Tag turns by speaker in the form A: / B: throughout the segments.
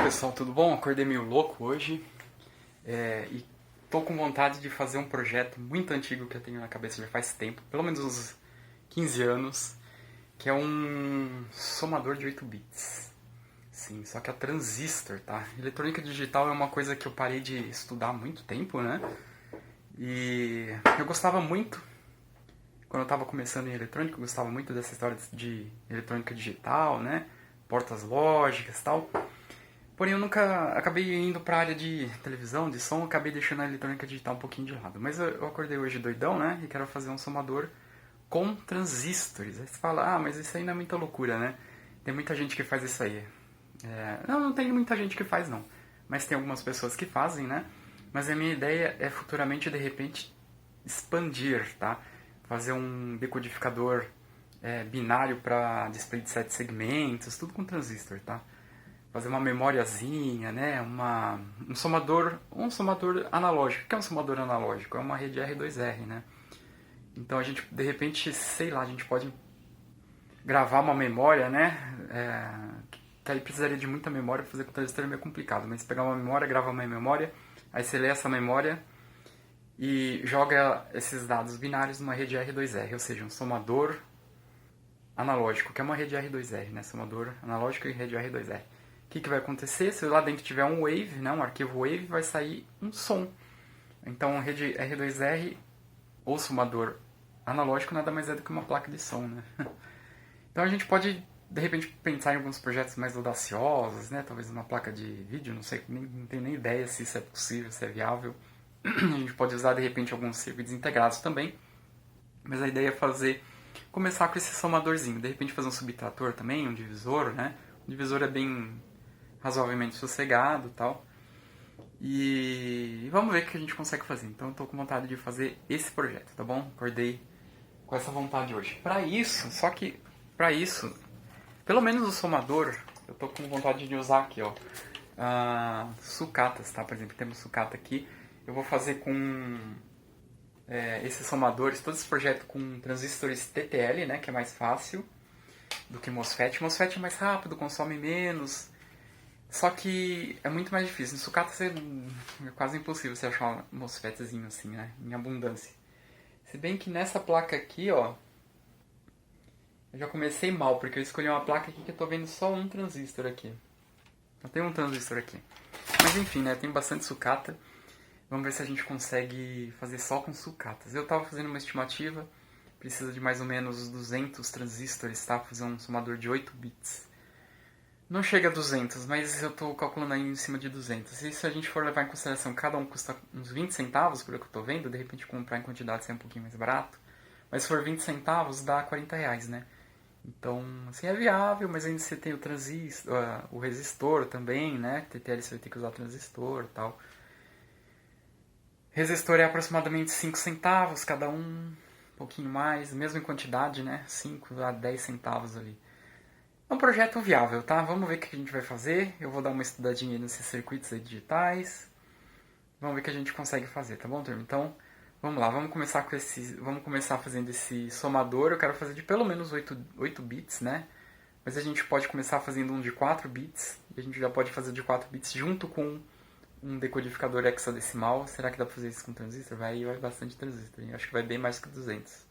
A: pessoal, tudo bom? Acordei meio louco hoje e tô com vontade de fazer um projeto muito antigo que eu tenho na cabeça já faz tempo, pelo menos uns 15 anos, que é um somador de 8 bits. Sim, só que é transistor, tá? Eletrônica digital é uma coisa que eu parei de estudar há muito tempo, né? E eu gostava muito, quando eu estava começando em eletrônica, eu gostava muito dessa história de eletrônica digital, né? Portas lógicas e tal. Porém, eu nunca acabei indo para a área de televisão, de som, acabei deixando a eletrônica digital um pouquinho de lado. Mas eu acordei hoje doidão, né? E quero fazer um somador com transistores. Aí você fala, mas isso aí não é muita loucura, né? Tem muita gente que faz isso aí. Não tem muita gente que faz, não. Mas tem algumas pessoas que fazem, né? Mas a minha ideia é futuramente, de repente, expandir, tá? Fazer um decodificador binário para display de 7 segmentos, tudo com transistor, tá? Fazer uma memóriazinha, né? Um somador analógico. O que é um somador analógico? É uma rede R2R, né? Então a gente, de repente, sei lá, a gente pode gravar uma memória, né? Que aí precisaria de muita memória para fazer com transistor é meio complicado. Mas pegar uma memória, gravar uma memória, aí você lê essa memória e joga esses dados binários numa rede R2R, ou seja, um somador analógico, que é uma rede R2R, né? Somador analógico e rede R2R. O que vai acontecer? Se lá dentro tiver um wave, né, um arquivo wave, vai sair um som. Então, a rede R2R ou somador analógico nada mais é do que uma placa de som, né? Então, a gente pode, de repente, pensar em alguns projetos mais audaciosos, né? Talvez uma placa de vídeo, não sei, não tenho nem ideia se isso é possível, se é viável. A gente pode usar, de repente, alguns circuitos integrados também. Mas a ideia é começar com esse somadorzinho. De repente, fazer um subtrator também, um divisor, né? O divisor é bem razoavelmente sossegado e tal. E vamos ver o que a gente consegue fazer. Então eu tô com vontade de fazer esse projeto, tá bom? Acordei com essa vontade hoje. Para isso, pelo menos o somador, eu tô com vontade de usar aqui, ó, sucatas, tá? Por exemplo, temos sucata aqui. Eu vou fazer com esses somadores, todo esse projeto com transistores TTL, né? Que é mais fácil do que MOSFET. MOSFET é mais rápido, consome menos. Só que é muito mais difícil. No sucata é quase impossível você achar um MOSFETzinho assim, né? Em abundância. Se bem que nessa placa aqui, ó, eu já comecei mal, porque eu escolhi uma placa aqui que eu tô vendo só um transistor aqui. Só tem um transistor aqui. Mas enfim, né? Tem bastante sucata. Vamos ver se a gente consegue fazer só com sucatas. Eu tava fazendo uma estimativa. Precisa de mais ou menos 200 transistores, tá? Fazer um somador de 8 bits. Não chega a 200, mas eu estou calculando aí em cima de 200. E se a gente for levar em consideração que cada um custa uns 20 centavos, pelo que eu estou vendo, de repente comprar em quantidade sai um pouquinho mais barato. Mas se for 20 centavos, dá 40 reais, né? Então, assim, é viável, mas ainda você tem o transistor, o resistor também, né? TTL você vai ter que usar transistor e tal. Resistor é aproximadamente 5 centavos cada um pouquinho mais, mesmo em quantidade, né? 5 a 10 centavos ali. É um projeto viável, tá? Vamos ver o que a gente vai fazer. Eu vou dar uma estudadinha nesses circuitos aí digitais. Vamos ver o que a gente consegue fazer, tá bom, turma? Então, vamos lá. Vamos começar fazendo esse somador. Eu quero fazer de pelo menos 8 bits, né? Mas a gente pode começar fazendo um de 4 bits. E a gente já pode fazer de 4 bits junto com um decodificador hexadecimal. Será que dá pra fazer isso com transistor? Vai bastante transistor. Eu acho que vai bem mais que 200.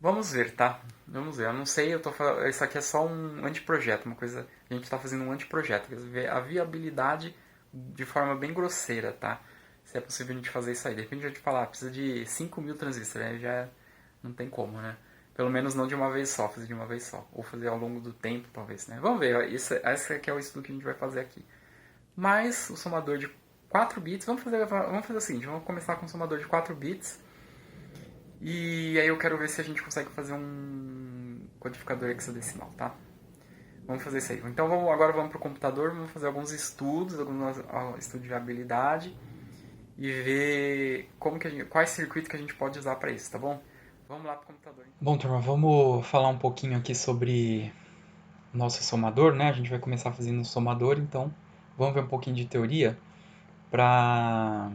A: Vamos ver, tá? Vamos ver. Eu não sei, isso aqui é só um anteprojeto, uma coisa... A gente está fazendo um anteprojeto, quer ver a viabilidade de forma bem grosseira, tá? Se é possível a gente fazer isso aí. De repente a gente falar, precisa de 5.000 transistores, aí já não tem como, né? Pelo menos não de uma vez só, fazer de uma vez só. Ou fazer ao longo do tempo, talvez, né? Vamos ver, esse aqui é o estudo que a gente vai fazer aqui. Mas o somador de 4 bits, vamos fazer o seguinte, vamos começar com o somador de 4 bits. E aí eu quero ver se a gente consegue fazer um codificador hexadecimal, tá? Vamos fazer isso aí. Então agora vamos para o computador, vamos fazer alguns estudos de viabilidade e ver quais circuitos que a gente pode usar para isso, tá bom? Vamos lá para o computador. Bom, turma, vamos falar um pouquinho aqui sobre o nosso somador, né? A gente vai começar fazendo um somador, então vamos ver um pouquinho de teoria pra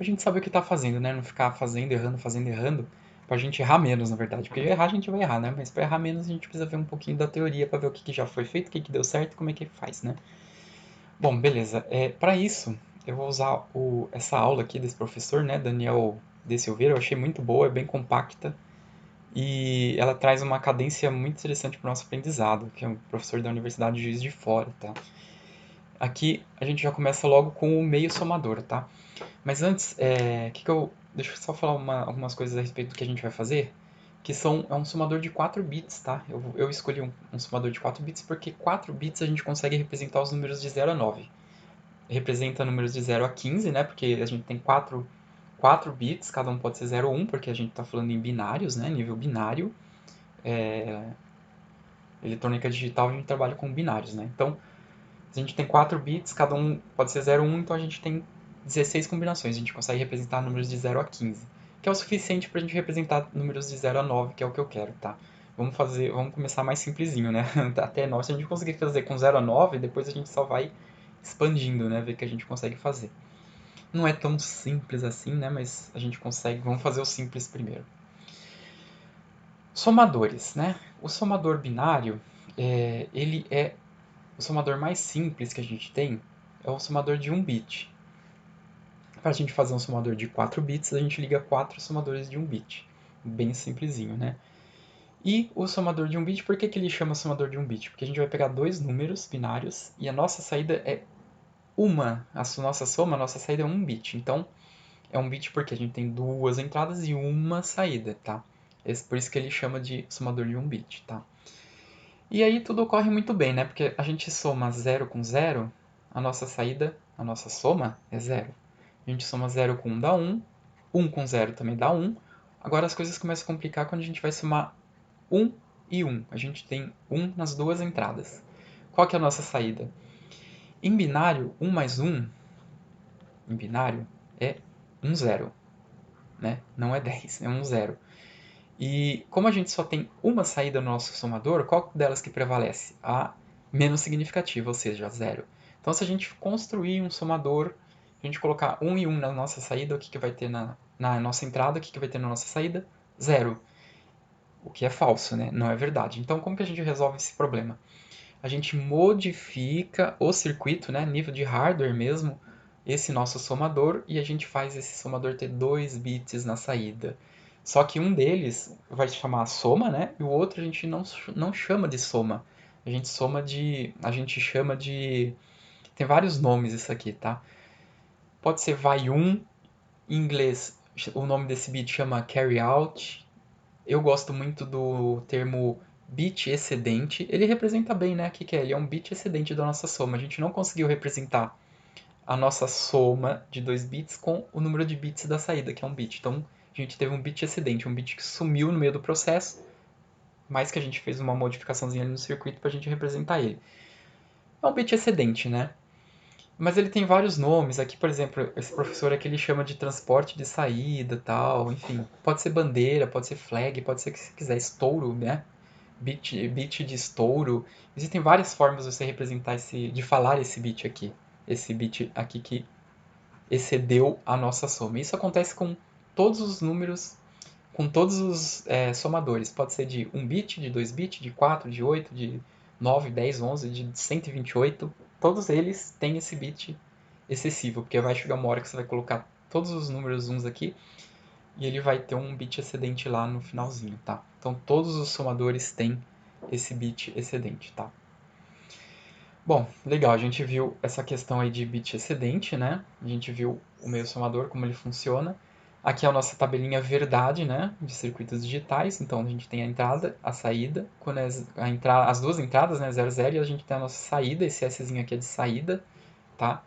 A: gente saber o que tá fazendo, né? Não ficar fazendo, errando. Pra gente errar menos, na verdade. Porque errar a gente vai errar, né? Mas pra errar menos a gente precisa ver um pouquinho da teoria pra ver o que já foi feito, o que deu certo e como é que faz, né? Bom, beleza. Para isso, eu vou usar essa aula aqui desse professor, né, Daniel de Silveira. Eu achei muito boa, é bem compacta e ela traz uma cadência muito interessante para o nosso aprendizado, que é um professor da Universidade de Juiz de Fora, tá? Aqui a gente já começa logo com o meio somador, tá? Mas antes, deixa eu só falar algumas coisas a respeito do que a gente vai fazer, que é um somador de 4 bits, tá? Eu escolhi um somador de 4 bits porque 4 bits a gente consegue representar os números de 0 a 9. Representa números de 0 a 15, né? Porque a gente tem 4 bits, cada um pode ser 0 ou 1, porque a gente está falando em binários, né? Nível binário. Eletrônica digital a gente trabalha com binários, né? Então, a gente tem 4 bits, cada um pode ser 0 ou 1, então a gente tem 16 combinações. A gente consegue representar números de 0 a 15, que é o suficiente para a gente representar números de 0 a 9, que é o que eu quero, tá? Vamos começar mais simplesinho, né? Até 9. Se a gente conseguir fazer com 0 a 9, depois a gente só vai expandindo, né? Ver o que a gente consegue fazer. Não é tão simples assim, né? Mas a gente consegue. Vamos fazer o simples primeiro. Somadores, né? O somador binário, ele é o somador mais simples que a gente tem, é o somador de 1 bit. Para a gente fazer um somador de 4 bits, a gente liga 4 somadores de 1 bit. Bem simplesinho, né? E o somador de 1 bit, por que ele chama somador de 1 bit? Porque a gente vai pegar dois números binários e a nossa saída é a nossa saída é 1 bit. Então, é 1 bit porque a gente tem duas entradas e uma saída, tá? Por isso que ele chama de somador de 1 bit, tá? E aí tudo ocorre muito bem, né? Porque a gente soma 0 com 0, a nossa saída, a nossa soma é 0. A gente soma 0 com 1 dá 1, 1 com 0 também dá 1. Agora as coisas começam a complicar quando a gente vai somar 1 e 1. A gente tem 1 nas duas entradas. Qual que é a nossa saída? Em binário, 1 mais 1, em binário, é 1 0. Né? Não é 10, é 1 0. E como a gente só tem uma saída no nosso somador, qual delas que prevalece? A menos significativa, ou seja, zero. Então, se a gente construir um somador, a gente colocar 1 e 1 na nossa saída, o que, que vai ter na nossa entrada, o que, que vai ter na nossa saída? Zero. O que é falso, né? Não é verdade. Então, como que a gente resolve esse problema? A gente modifica o circuito, né? Nível de hardware mesmo, esse nosso somador, e a gente faz esse somador ter 2 bits na saída. Só que um deles vai chamar soma, né? E o outro a gente não chama de soma. A gente chama de. Tem vários nomes isso aqui, tá? Pode ser vai um, em inglês o nome desse bit chama carry out. Eu gosto muito do termo bit excedente. Ele representa bem, né? O que é? Ele é um bit excedente da nossa soma. A gente não conseguiu representar a nossa soma de 2 bits com o número de bits da saída, que é um bit. Então, a gente teve um bit excedente, um bit que sumiu no meio do processo, mas que a gente fez uma modificaçãozinha ali no circuito para a gente representar ele. É um bit excedente, né? Mas ele tem vários nomes. Aqui, por exemplo, esse professor aqui ele chama de transporte de saída, tal, enfim. Pode ser bandeira, pode ser flag, pode ser que se quiser estouro, né? Bit de estouro. Existem várias formas de você representar de falar esse bit aqui. Esse bit aqui que excedeu a nossa soma. Isso acontece com todos os números, com todos os somadores. Pode ser de 1 bit, de 2 bits, de 4, de 8, de 9, 10, 11, de 128. Todos eles têm esse bit excessivo, porque vai chegar uma hora que você vai colocar todos os números uns aqui e ele vai ter um bit excedente lá no finalzinho, tá? Então todos os somadores têm esse bit excedente, tá? Bom, legal, a gente viu essa questão aí de bit excedente, né? A gente viu o meio somador, como ele funciona. Aqui é a nossa tabelinha verdade, né? De circuitos digitais. Então a gente tem a entrada, a saída. Quando as duas entradas, né? 0, 0, e a gente tem a nossa saída. Esse Szinho aqui é de saída, tá?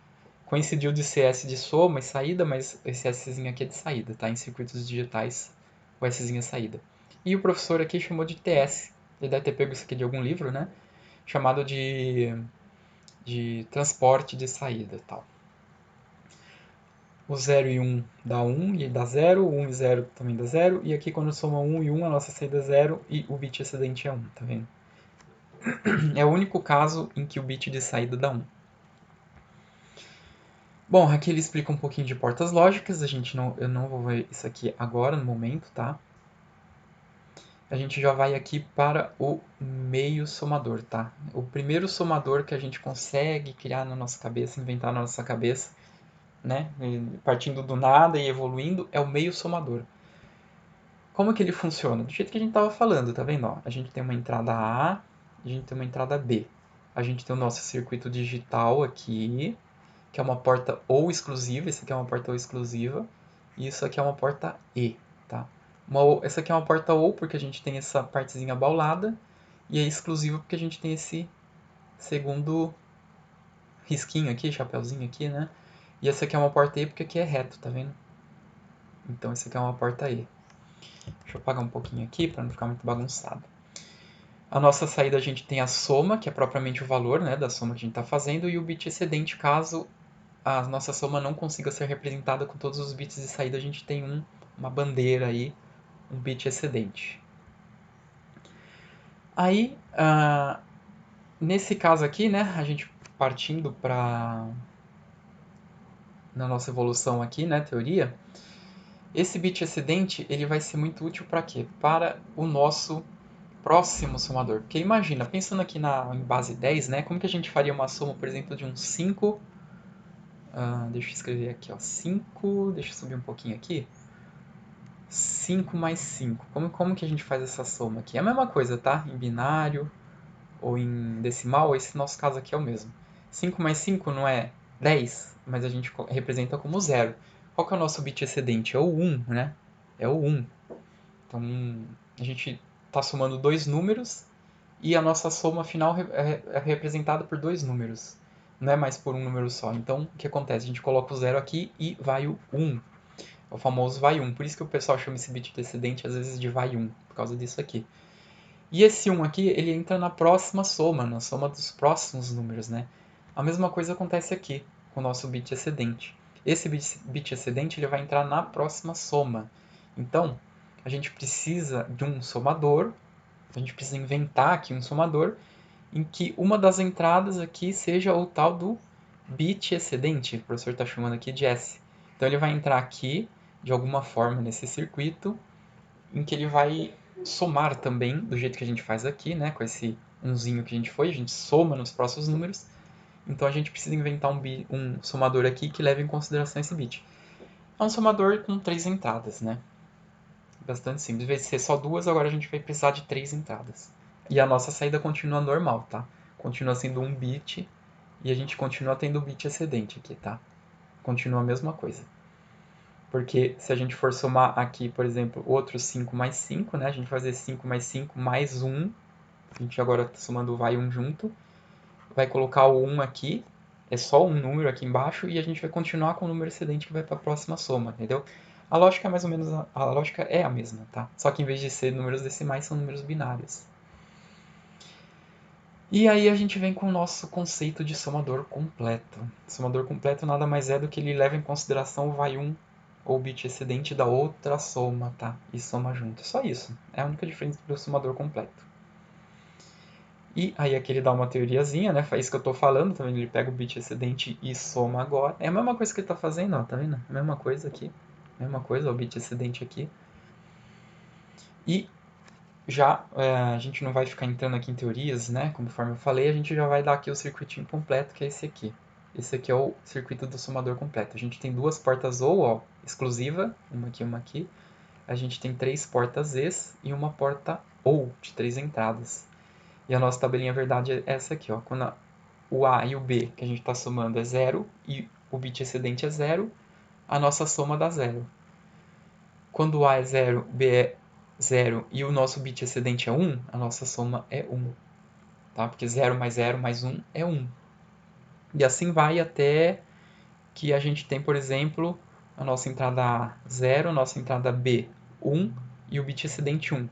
A: Coincidiu de ser S de soma e saída, mas esse Szinho aqui é de saída, tá? Em circuitos digitais, o Szinho é saída. E o professor aqui chamou de TS. Ele deve ter pego isso aqui de algum livro, né? Chamado de transporte de saída, tal. O 0 e 1 dá 1 e dá 0, 1 e 0 também dá 0, e aqui quando soma 1 e 1 a nossa saída é 0 e o bit excedente é 1, tá vendo? É o único caso em que o bit de saída dá 1. Bom, aqui ele explica um pouquinho de portas lógicas, eu não vou ver isso aqui agora no momento, tá? a gente já vai aqui para o meio somador, tá? O primeiro somador que a gente consegue criar na nossa cabeça, inventar na nossa cabeça, né? Partindo do nada e evoluindo, é o meio somador. Como que ele funciona? Do jeito que a gente estava falando, tá vendo? Ó, a gente tem uma entrada A, a gente tem uma entrada B. A gente tem o nosso circuito digital aqui, que é uma porta ou exclusiva, esse aqui é uma porta ou exclusiva, e isso aqui é uma porta E, tá? Essa aqui é uma porta ou porque a gente tem essa partezinha baulada, e é exclusiva porque a gente tem esse segundo risquinho aqui, chapeuzinho aqui, né? E essa aqui é uma porta E porque aqui é reto, tá vendo? Então essa aqui é uma porta E. Deixa eu apagar um pouquinho aqui para não ficar muito bagunçado. A nossa saída a gente tem a soma, que é propriamente o valor, né, da soma que a gente está fazendo, e o bit excedente, caso a nossa soma não consiga ser representada com todos os bits de saída, a gente tem uma bandeira aí, um bit excedente. Aí, nesse caso aqui, né, a gente partindo para na nossa evolução aqui, né, teoria, esse bit excedente ele vai ser muito útil para quê? Para o nosso próximo somador. Porque imagina, pensando aqui em base 10, né, como que a gente faria uma soma, por exemplo, de um 5, deixa eu escrever aqui, ó, 5, deixa eu subir um pouquinho aqui, 5 mais 5. Como que a gente faz essa soma aqui? É a mesma coisa, tá? Em binário ou em decimal, esse nosso caso aqui é o mesmo. 5 mais 5 não é 10, mas a gente representa como 0. Qual que é o nosso bit excedente? É o 1, né? É o 1. Então, a gente está somando dois números e a nossa soma final é representada por dois números. Não é mais por um número só. Então, o que acontece? A gente coloca o 0 aqui e vai o 1. É o famoso vai 1. Por isso que o pessoal chama esse bit excedente às vezes de vai 1, por causa disso aqui. E esse 1 aqui, ele entra na próxima soma, na soma dos próximos números, né? A mesma coisa acontece aqui com o nosso bit excedente. Esse bit excedente ele vai entrar na próxima soma. Então, a gente precisa de um somador, a gente precisa inventar aqui um somador em que uma das entradas aqui seja o tal do bit excedente, o professor está chamando aqui de S. Então ele vai entrar aqui, de alguma forma, nesse circuito, em que ele vai somar também, do jeito que a gente faz aqui, né, com esse umzinho que a gente soma nos próximos números. Então a gente precisa inventar um somador aqui que leve em consideração esse bit. É um somador com 3 entradas, né? Bastante simples. Em vez de ser só duas, agora a gente vai precisar de 3 entradas. E a nossa saída continua normal, tá? Continua sendo um bit e a gente continua tendo o bit excedente aqui, tá? Continua a mesma coisa. Porque se a gente for somar aqui, por exemplo, outros 5 mais 5, né? A gente vai fazer 5 mais 5 mais 1. A gente agora está somando o vai 1 junto. Vai colocar o 1 aqui. É só um número aqui embaixo. E a gente vai continuar com o número excedente que vai para a próxima soma, entendeu? A lógica é mais ou menos a lógica é a mesma, tá? Só que em vez de ser números decimais, são números binários. E aí a gente vem com o nosso conceito de somador completo. Somador completo nada mais é do que ele leva em consideração o vai 1 ou bit excedente da outra soma, tá? E soma junto. Só isso. É a única diferença do somador completo. E aí aqui ele dá uma teoriazinha, né? É isso que eu tô falando, tá vendo? Ele pega o bit excedente e soma agora. É a mesma coisa que ele tá fazendo, ó, tá vendo? A mesma coisa aqui. Mesma coisa, o bit excedente aqui. E já a gente não vai ficar entrando aqui em teorias, né? Conforme eu falei, a gente já vai dar aqui o circuitinho completo, que é esse aqui. Esse aqui é o circuito do somador completo. A gente tem duas portas OU, ó, exclusiva, uma aqui e uma aqui. A gente tem três portas ES e uma porta OU, de 3 entradas. E a nossa tabelinha verdade é essa aqui, ó. Quando o A e o B que a gente está somando é 0 e o bit excedente é 0, a nossa soma dá 0. Quando o A é 0, o B é 0 e o nosso bit excedente é 1, a nossa soma é 1. Tá? Porque 0 mais 0 mais 1 é 1. E assim vai até que a gente tem, por exemplo, a nossa entrada A 0, a nossa entrada B 1 e o bit excedente 1.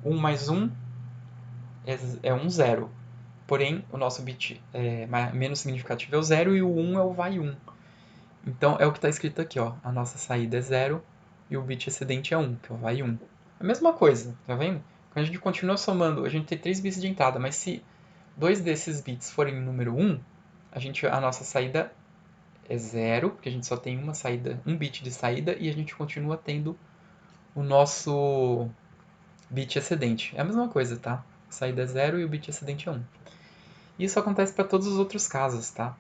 A: 1 mais 1 é 1, 0. Porém, o nosso bit menos significativo é o 0 e o 1 é o vai 1. Então, é o que está escrito aqui, ó. A nossa saída é 0 e o bit excedente é 1, que é o vai 1. A mesma coisa, tá vendo? Quando a gente continua somando, a gente tem 3 bits de entrada, mas se dois desses bits forem número 1, a nossa saída é 0, porque a gente só tem uma saída, um bit de saída, e a gente continua tendo o nosso bit excedente. É a mesma coisa, tá? A saída é 0 e o bit excedente é 1. Isso acontece para todos os outros casos, tá?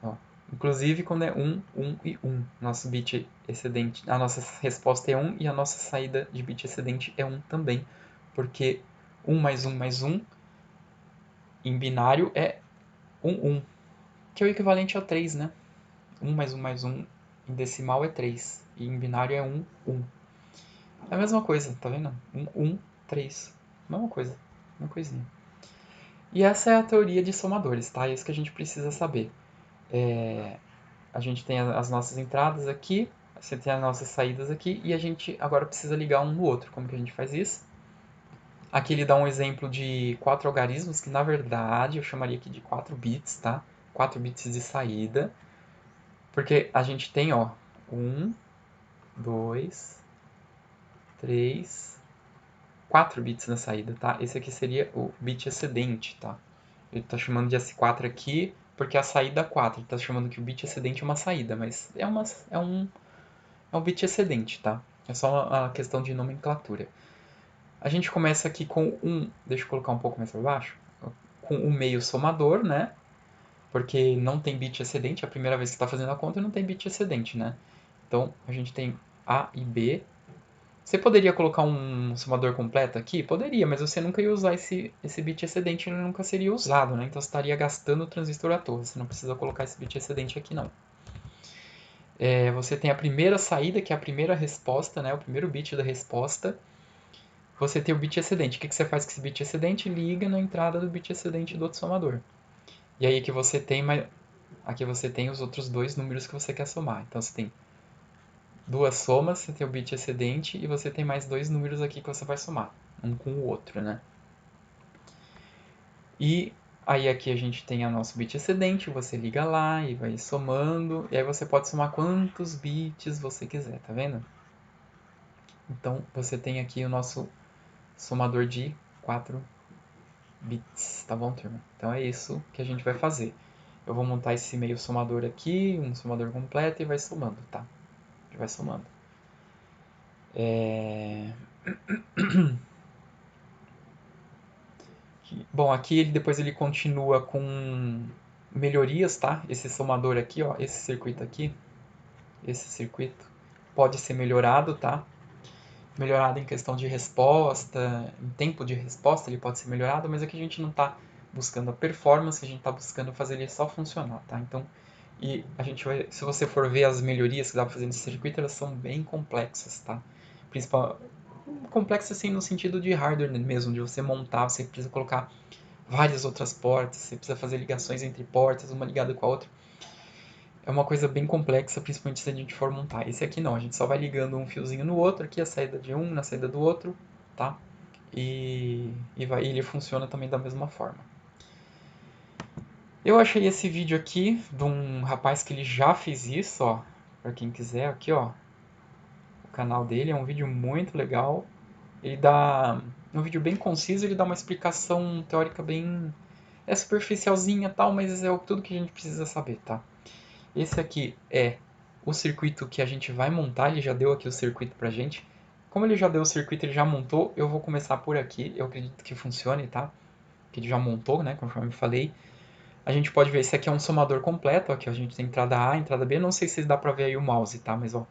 A: Ó, inclusive quando é 1, 1 e 1. Nosso bit excedente, a nossa resposta é 1 e a nossa saída de bit excedente é 1 também. Porque 1 mais 1 mais 1 em binário é 1, 1. Que é o equivalente a 3, né? 1 mais 1 em decimal é 3. E em binário é 1, 1. É a mesma coisa, tá vendo? 1, 1, 3. Mesma coisa. Uma coisinha. E essa é a teoria de somadores, tá? É isso que a gente precisa saber. A gente tem as nossas entradas aqui, você tem as nossas saídas aqui, e a gente agora precisa ligar um no outro. Como que a gente faz isso? Aqui ele dá um exemplo de 4 algarismos, que na verdade eu chamaria aqui de 4 bits, tá? 4 bits de saída. Porque a gente tem, ó, 1, 2, 3, 4 bits na saída, tá? Esse aqui seria o bit excedente, tá? Ele está chamando de S4 aqui porque a saída é 4. Ele está chamando que o bit excedente é uma saída, mas é um bit excedente, tá? É só uma questão de nomenclatura. A gente começa aqui com deixa eu colocar um pouco mais para baixo, com o meio somador, né? Porque não tem bit excedente, é a primeira vez que está fazendo a conta não tem bit excedente, né? Então a gente tem A e B. Você poderia colocar um somador completo aqui? Poderia, mas você nunca ia usar esse bit excedente, ele nunca seria usado, né? Então você estaria gastando o transistor à toa. Você não precisa colocar esse bit excedente aqui, não. Você tem a primeira saída, que é a primeira resposta, né? O primeiro bit da resposta. Você tem o bit excedente. O que você faz com esse bit excedente? Liga na entrada do bit excedente do outro somador. E aí aqui você tem os outros dois números que você quer somar. Então você tem duas somas, você tem o bit excedente e você tem mais dois números aqui que você vai somar, um com o outro, né? E aí aqui a gente tem o nosso bit excedente, você liga lá e vai somando, e aí você pode somar quantos bits você quiser, tá vendo? Então você tem aqui o nosso somador de 4 bits, tá bom, turma? Então é isso que a gente vai fazer. Eu vou montar esse meio somador aqui, um somador completo e vai somando, tá? A gente vai somando. Bom, aqui depois ele continua com melhorias, tá? Esse somador aqui, ó, esse circuito pode ser melhorado, tá? Melhorado em questão de resposta, em tempo de resposta ele pode ser melhorado, mas aqui a gente não está buscando a performance, a gente está buscando fazer ele só funcionar, tá? Então, e a gente vai, se você for ver as melhorias que dá para fazer nesse circuito, elas são bem complexas, tá? Principal, complexas assim no sentido de hardware mesmo, de você montar, você precisa colocar várias outras portas, você precisa fazer ligações entre portas, uma ligada com a outra. É uma coisa bem complexa, principalmente se a gente for montar. Esse aqui não, a gente só vai ligando um fiozinho no outro, aqui a saída de um na saída do outro, tá? Ele funciona também da mesma forma. Eu achei esse vídeo aqui de um rapaz que ele já fez isso, ó, para quem quiser, aqui ó, o canal dele é um vídeo muito legal. Ele dá um vídeo bem conciso, ele dá uma explicação teórica bem superficialzinha e tal, mas é tudo que a gente precisa saber, tá? Esse aqui é o circuito que a gente vai montar, ele já deu aqui o circuito pra gente. Como ele já deu o circuito, ele já montou, eu vou começar por aqui, eu acredito que funcione, tá? Que ele já montou, né, conforme eu falei. A gente pode ver, esse aqui é um somador completo, aqui a gente tem entrada A, entrada B, não sei se dá pra ver aí o mouse, tá? Mas ó,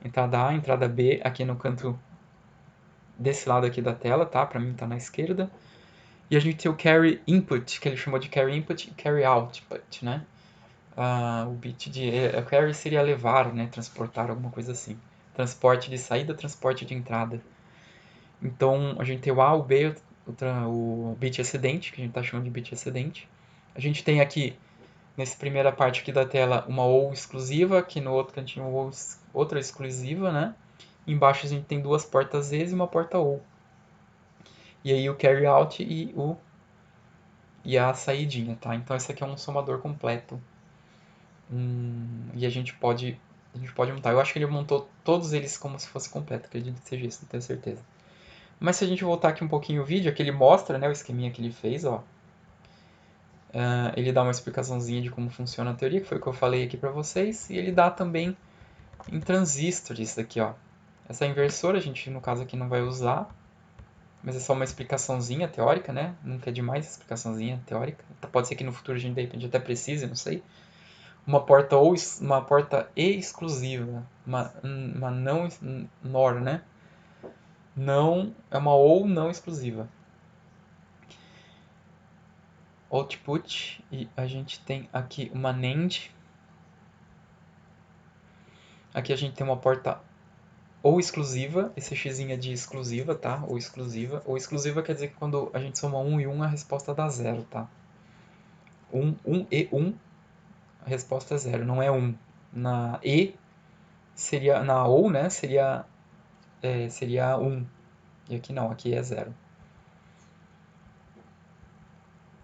A: entrada A, entrada B, aqui no canto desse lado aqui da tela, tá? Pra mim tá na esquerda. E a gente tem o carry input, que ele chamou de carry input e carry output, né? O bit de carry seria levar, né? Transportar, alguma coisa assim. Transporte de saída, transporte de entrada. Então, a gente tem o A, o B, o bit excedente, que a gente está chamando de bit excedente. A gente tem aqui, nessa primeira parte aqui da tela, uma OU exclusiva, aqui no outro cantinho outra exclusiva, né? Embaixo a gente tem duas portas ES e uma porta OU. E aí o carry out e a saidinha, tá? Então esse aqui é um somador completo. E a gente pode montar. Eu acho que ele montou todos eles como se fosse completo, acredito que seja isso, não tenho certeza. Mas se a gente voltar aqui um pouquinho o vídeo, aqui ele mostra, né, o esqueminha que ele fez, ó. Ele dá uma explicaçãozinha de como funciona a teoria, que foi o que eu falei aqui pra vocês, e ele dá também em transistor isso daqui, ó. Essa inversora a gente, no caso aqui, não vai usar, mas é só uma explicaçãozinha teórica, né? Nunca é demais explicaçãozinha teórica. Pode ser que no futuro a gente de repente até precise, não sei. Uma porta exclusiva, uma não nor, né? Não é uma ou não exclusiva. Output, e a gente tem aqui uma NAND. Aqui a gente tem uma porta ou exclusiva, esse x é de exclusiva, tá? Ou exclusiva. Ou exclusiva quer dizer que quando a gente soma 1 e 1, a resposta dá 0, tá? 1 e 1, a resposta é 0, não é 1. Na E seria, na ou, né, seria 1. E aqui não, aqui é 0.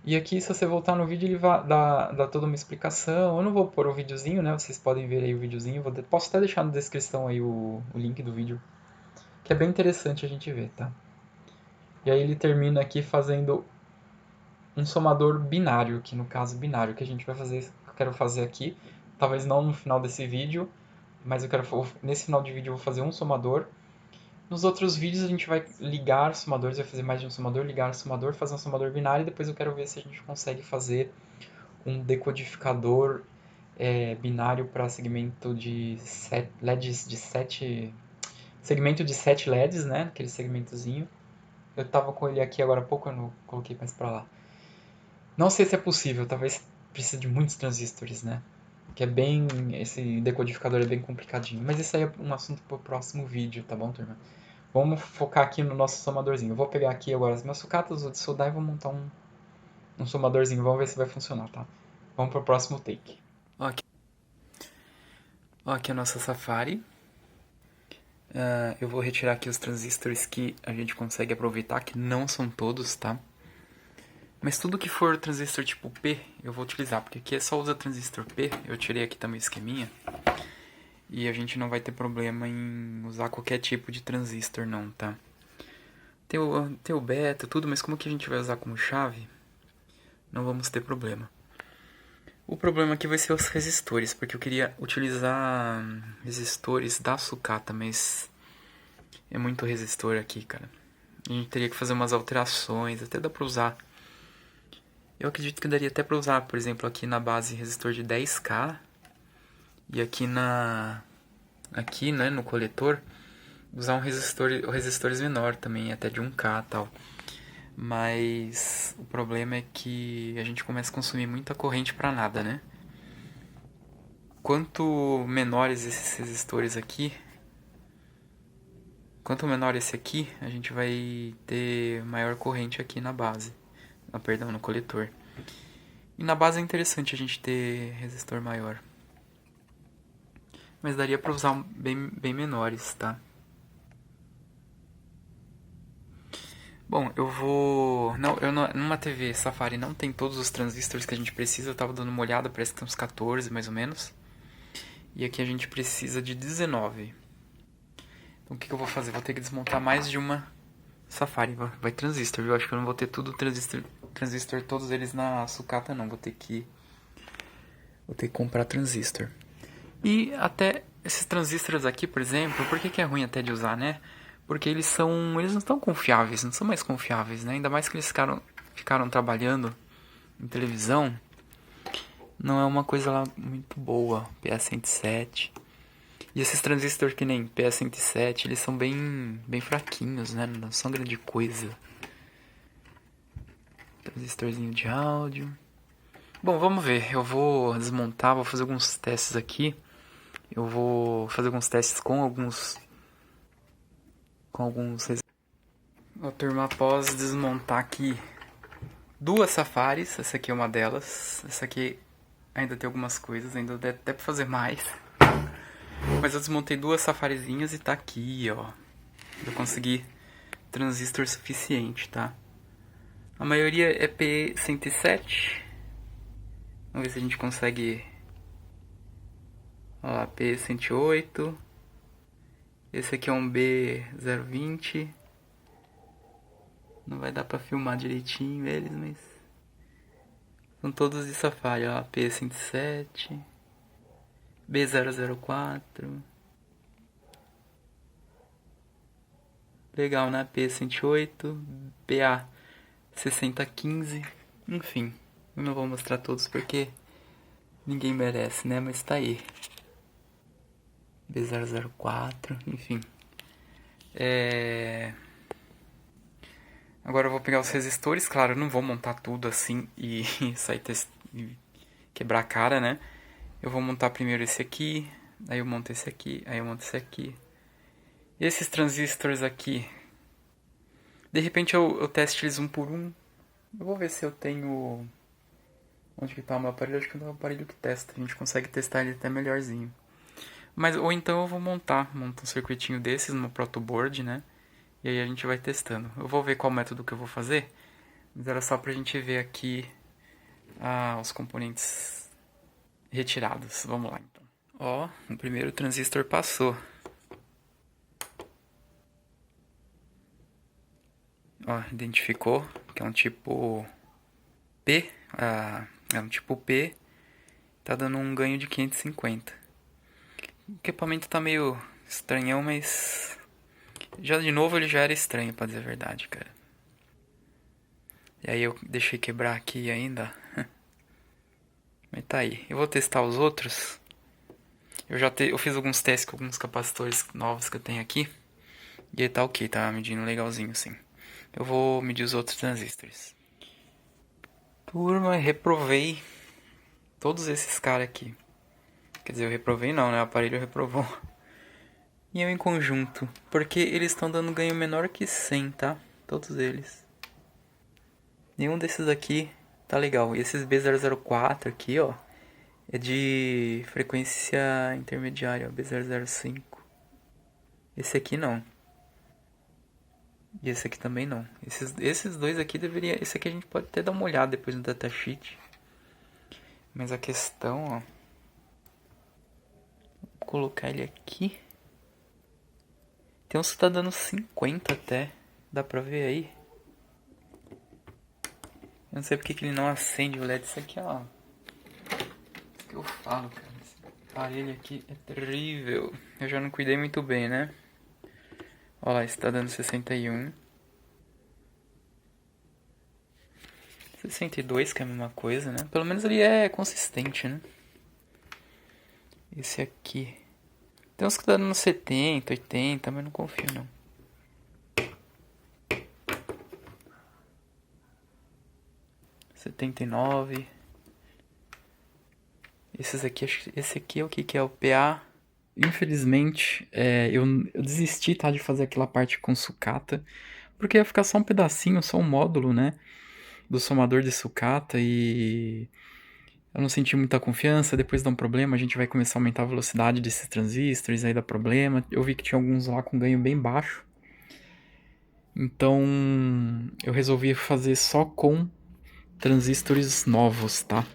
A: E aqui, se você voltar no vídeo, ele vai dar toda uma explicação. Eu não vou pôr o videozinho, né? Vocês podem ver aí o videozinho. Posso até deixar na descrição aí o link do vídeo, que é bem interessante a gente ver, tá? E aí ele termina aqui fazendo um somador binário, que no caso binário, que a gente vai fazer, que eu quero fazer aqui. Talvez não no final desse vídeo, mas nesse final de vídeo eu vou fazer um somador. Nos outros vídeos a gente vai ligar somadores, vai fazer mais de um somador, ligar somador, fazer um somador binário e depois eu quero ver se a gente consegue fazer um decodificador binário para segmento de LEDs de 7 segmento de 7 LEDs, né, aquele segmentozinho. Eu tava com ele aqui agora há pouco, eu não coloquei mais para lá. Não sei se é possível, talvez precise de muitos transistores, né? Que é bem. Esse decodificador é bem complicadinho. Mas isso aí é um assunto pro próximo vídeo, tá bom, turma? Vamos focar aqui no nosso somadorzinho. Eu vou pegar aqui agora as minhas sucatas, vou soldar e vou montar um somadorzinho. Vamos ver se vai funcionar, tá? Vamos pro próximo take. Ok. Aqui é a nossa Safari. Eu vou retirar aqui os transistores que a gente consegue aproveitar, que não são todos, tá? Mas tudo que for transistor tipo P, eu vou utilizar, porque aqui é só usa transistor P. Eu tirei aqui também o esqueminha. E a gente não vai ter problema em usar qualquer tipo de transistor não, tá? Tem o beta, tudo, mas como que a gente vai usar como chave, não vamos ter problema. O problema aqui vai ser os resistores, porque eu queria utilizar resistores da sucata, mas é muito resistor aqui, cara. A gente teria que fazer umas alterações, até dá pra usar. Eu acredito que daria até pra usar, por exemplo, aqui na base resistor de 10K. E aqui né, no coletor, usar resistores menor também, até de 1K e tal. Mas o problema é que a gente começa a consumir muita corrente pra nada, né? Quanto menores esses resistores aqui, quanto menor esse aqui, a gente vai ter maior corrente aqui na base. Perdão, no coletor. E na base é interessante a gente ter resistor maior. Mas daria pra usar bem menores, tá? Bom, eu vou... numa TV Safari não tem todos os transistores que a gente precisa. Eu tava dando uma olhada, parece que tem uns 14 mais ou menos. E aqui a gente precisa de 19. Então o que eu vou fazer? Vou ter que desmontar mais de uma Safari. Vai transistor, viu? Acho que eu não vou ter tudo transistor todos eles na sucata não. Vou ter que comprar transistor. E até esses transistores aqui, por exemplo, por que é ruim até de usar, né? Porque eles não estão confiáveis, não são mais confiáveis, né? Ainda mais que eles ficaram trabalhando em televisão. Não é uma coisa lá muito boa, PS107. E esses transistores que nem PS107, eles são bem fraquinhos, né? Não são grande coisa. Transistorzinho de áudio. Bom, vamos ver. Eu vou desmontar, vou fazer alguns testes aqui. Eu vou fazer alguns testes com alguns... Ó, turma, após desmontar aqui duas Safaris, essa aqui é uma delas. Essa aqui ainda tem algumas coisas, ainda dá até pra fazer mais. Mas eu desmontei duas Safarizinhas e tá aqui, ó. Eu consegui transistor suficiente, tá? A maioria é P107. Vamos ver se a gente consegue... Ó, P108. Esse aqui é um B020. Não vai dar pra filmar direitinho eles, mas... São todos de Safari, ó. P107. B004. Legal, né? P108, PA6015, enfim. Eu não vou mostrar todos porque ninguém merece, né? Mas tá aí. B004, enfim. Agora eu vou pegar os resistores, claro, eu não vou montar tudo assim e sair e quebrar a cara, né? Eu vou montar primeiro esse aqui, aí eu monto esse aqui, aí eu monto esse aqui. E esses transistores aqui, de repente eu teste eles um por um. Eu vou ver se eu tenho... Onde que tá o meu aparelho? Acho que é o aparelho que testa, a gente consegue testar ele até melhorzinho. Mas, ou então eu vou montar um circuitinho desses no protoboard, né? E aí a gente vai testando. Eu vou ver qual método que eu vou fazer, mas era só pra gente ver aqui os componentes retirados. Vamos lá então. Ó, o primeiro transistor passou. Ó, identificou que é um tipo P. É um tipo P. Tá dando um ganho de 550. O equipamento tá meio estranhão, mas... Já de novo ele já era estranho, pra dizer a verdade, cara. E aí eu deixei quebrar aqui ainda. Mas tá aí. Eu vou testar os outros. Eu fiz alguns testes com alguns capacitores novos que eu tenho aqui. E aí tá ok, tá medindo legalzinho assim. Eu vou medir os outros transistores. Turma, reprovei todos esses caras aqui. Quer dizer, eu reprovei não, né? O aparelho reprovou. E eu em conjunto. Porque eles estão dando ganho menor que 100, tá? Todos eles. Nenhum desses aqui tá legal. E esses B004 aqui, ó. É de frequência intermediária, ó. B005. Esse aqui não. E esse aqui também não. Esses dois aqui deveria... Esse aqui a gente pode até dar uma olhada depois no datasheet. Mas a questão, ó... Vou colocar ele aqui. Tem uns que tá dando 50 até. Dá pra ver aí? Eu não sei porque que ele não acende o LED. Isso aqui, ó. Isso que eu falo, cara. Esse aparelho aqui é terrível. Eu já não cuidei muito bem, né? Olha lá, esse tá dando 61. 62, que é a mesma coisa, né? Pelo menos ele é consistente, né? Esse aqui. Tem uns que tá dando 70, 80, mas não confio não. R$79. Esse aqui é o que é o PA. Infelizmente, eu desisti, tá, de fazer aquela parte com sucata. Porque ia ficar só um pedacinho, só um módulo, né? Do somador de sucata e... Eu não senti muita confiança, depois dá um problema, a gente vai começar a aumentar a velocidade desses transistores, aí dá problema. Eu vi que tinha alguns lá com ganho bem baixo. Então, eu resolvi fazer só com transistores novos, tá?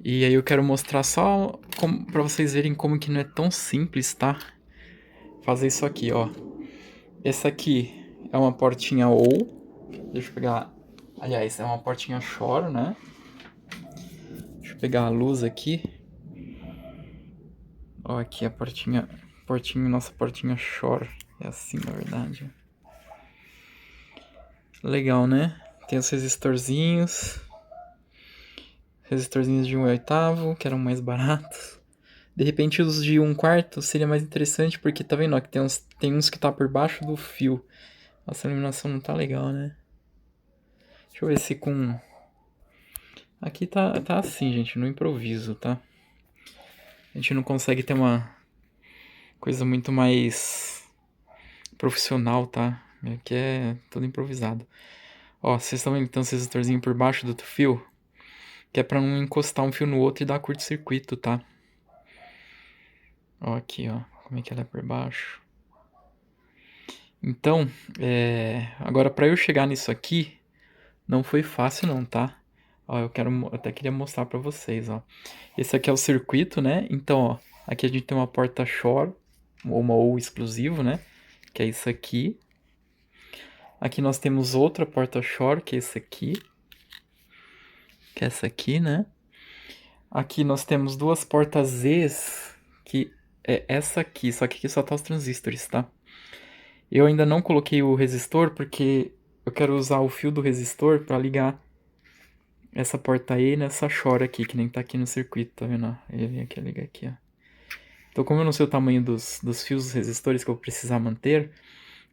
A: E aí eu quero mostrar só pra vocês verem como que não é tão simples, tá? Fazer isso aqui, ó. Essa aqui é uma portinha OU. Deixa eu pegar... Aliás, é uma portinha Shore, né? Deixa eu pegar a luz aqui. Ó, aqui a nossa portinha Shore. É assim, na verdade. Legal, né? Tem os resistorzinhos. Resistorzinhos de 1/8, que eram mais baratos. De repente os de 1/4 seria mais interessante, porque tá vendo, ó, que tem uns que tá por baixo do fio. Nossa, a iluminação não tá legal, né? Deixa eu ver se com... Aqui tá assim, gente, no improviso, tá? A gente não consegue ter uma coisa muito mais profissional, tá? Aqui é tudo improvisado. Ó, vocês estão vendo que tem um resistorzinho por baixo do outro fio? Que é pra não encostar um fio no outro e dar curto-circuito, tá? Ó, aqui, ó. Como é que ela é por baixo. Então, agora pra eu chegar nisso aqui, não foi fácil não, tá? Ó, eu até queria mostrar pra vocês, ó. Esse aqui é o circuito, né? Então, ó, aqui a gente tem uma porta Shore, ou uma OU exclusivo, né? Que é isso aqui. Aqui nós temos outra porta Shore, que é esse aqui. Que é essa aqui, né? Aqui nós temos duas portas Zs, que é essa aqui, só que aqui só tá os transistores, tá? Eu ainda não coloquei o resistor porque eu quero usar o fio do resistor para ligar essa porta E nessa chora aqui, que nem tá aqui no circuito, tá vendo? Ele vem aqui, liga aqui, ó. Então, como eu não sei o tamanho dos fios dos resistores que eu vou precisar manter,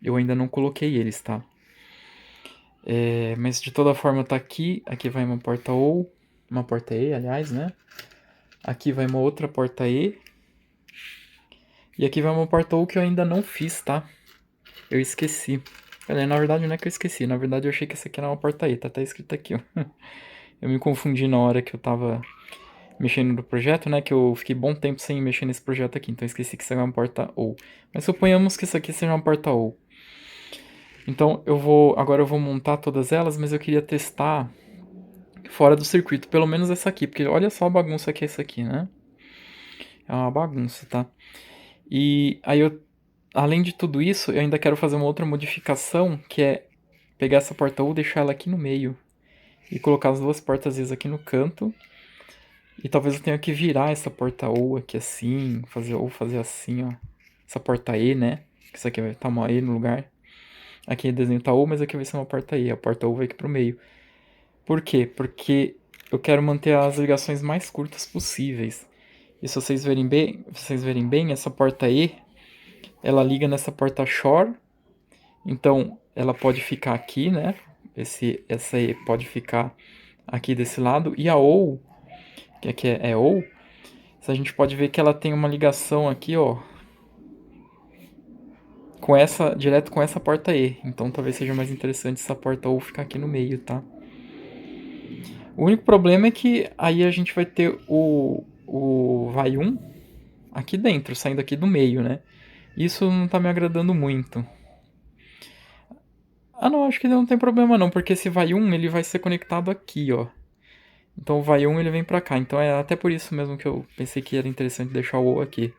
A: eu ainda não coloquei eles, tá? Mas de toda forma tá aqui. Aqui vai uma porta OU, uma porta E, aliás, né? Aqui vai uma outra porta E. E aqui vai uma porta OU que eu ainda não fiz, tá? Eu esqueci. Na verdade não é que eu esqueci, na verdade eu achei que essa aqui era uma porta E, tá até escrito aqui, ó. Eu me confundi na hora que eu tava mexendo no projeto, né? Que eu fiquei bom tempo sem mexer nesse projeto aqui, então eu esqueci que isso é uma porta OU. Mas suponhamos que isso aqui seja uma porta OU. Então agora eu vou montar todas elas, mas eu queria testar fora do circuito, pelo menos essa aqui, porque olha só a bagunça que é essa aqui, né? É uma bagunça, tá? E aí além de tudo isso, eu ainda quero fazer uma outra modificação, que é pegar essa porta U, deixar ela aqui no meio e colocar as duas portas Is aqui no canto. E talvez eu tenha que virar essa porta U aqui assim, fazer assim, ó. Essa porta E, né? Que isso aqui vai estar uma E no lugar. Aqui o desenho tá U, mas aqui vai ser uma porta E. A porta U vai aqui pro meio. Por quê? Porque eu quero manter as ligações mais curtas possíveis. E se vocês verem bem, essa porta E, ela liga nessa porta Shore. Então, ela pode ficar aqui, né? Essa E pode ficar aqui desse lado. E a OU, que aqui é OU, a gente pode ver que ela tem uma ligação aqui, ó, direto com essa porta E. Então, talvez seja mais interessante essa porta OU ficar aqui no meio, tá? O único problema é que aí a gente vai ter o vai 1 aqui dentro, saindo aqui do meio, né? Isso não tá me agradando muito. Ah, não, acho que não tem problema não, porque esse vai 1 ele vai ser conectado aqui, ó. Então o vai 1 ele vem pra cá. Então é até por isso mesmo que eu pensei que era interessante deixar o O aqui.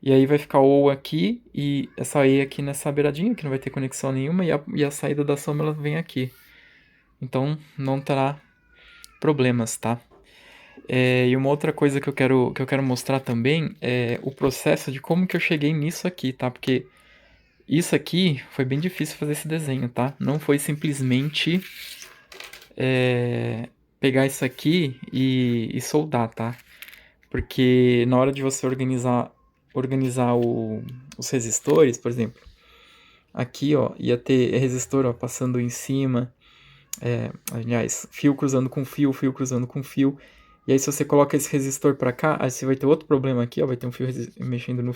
A: E aí vai ficar o O aqui e essa E aqui nessa beiradinha, que não vai ter conexão nenhuma, e a saída da soma ela vem aqui. Então não terá problemas, tá? E uma outra coisa que eu quero mostrar também é o processo de como que eu cheguei nisso aqui, tá? Porque isso aqui foi bem difícil fazer esse desenho, tá? Não foi simplesmente pegar isso aqui e soldar, tá? Porque na hora de você organizar os resistores, por exemplo, aqui ó, ia ter resistor ó, passando em cima, aliás, fio cruzando com fio, fio cruzando com fio. E aí se você coloca esse resistor para cá, aí você vai ter outro problema aqui, ó, vai ter um fio mexendo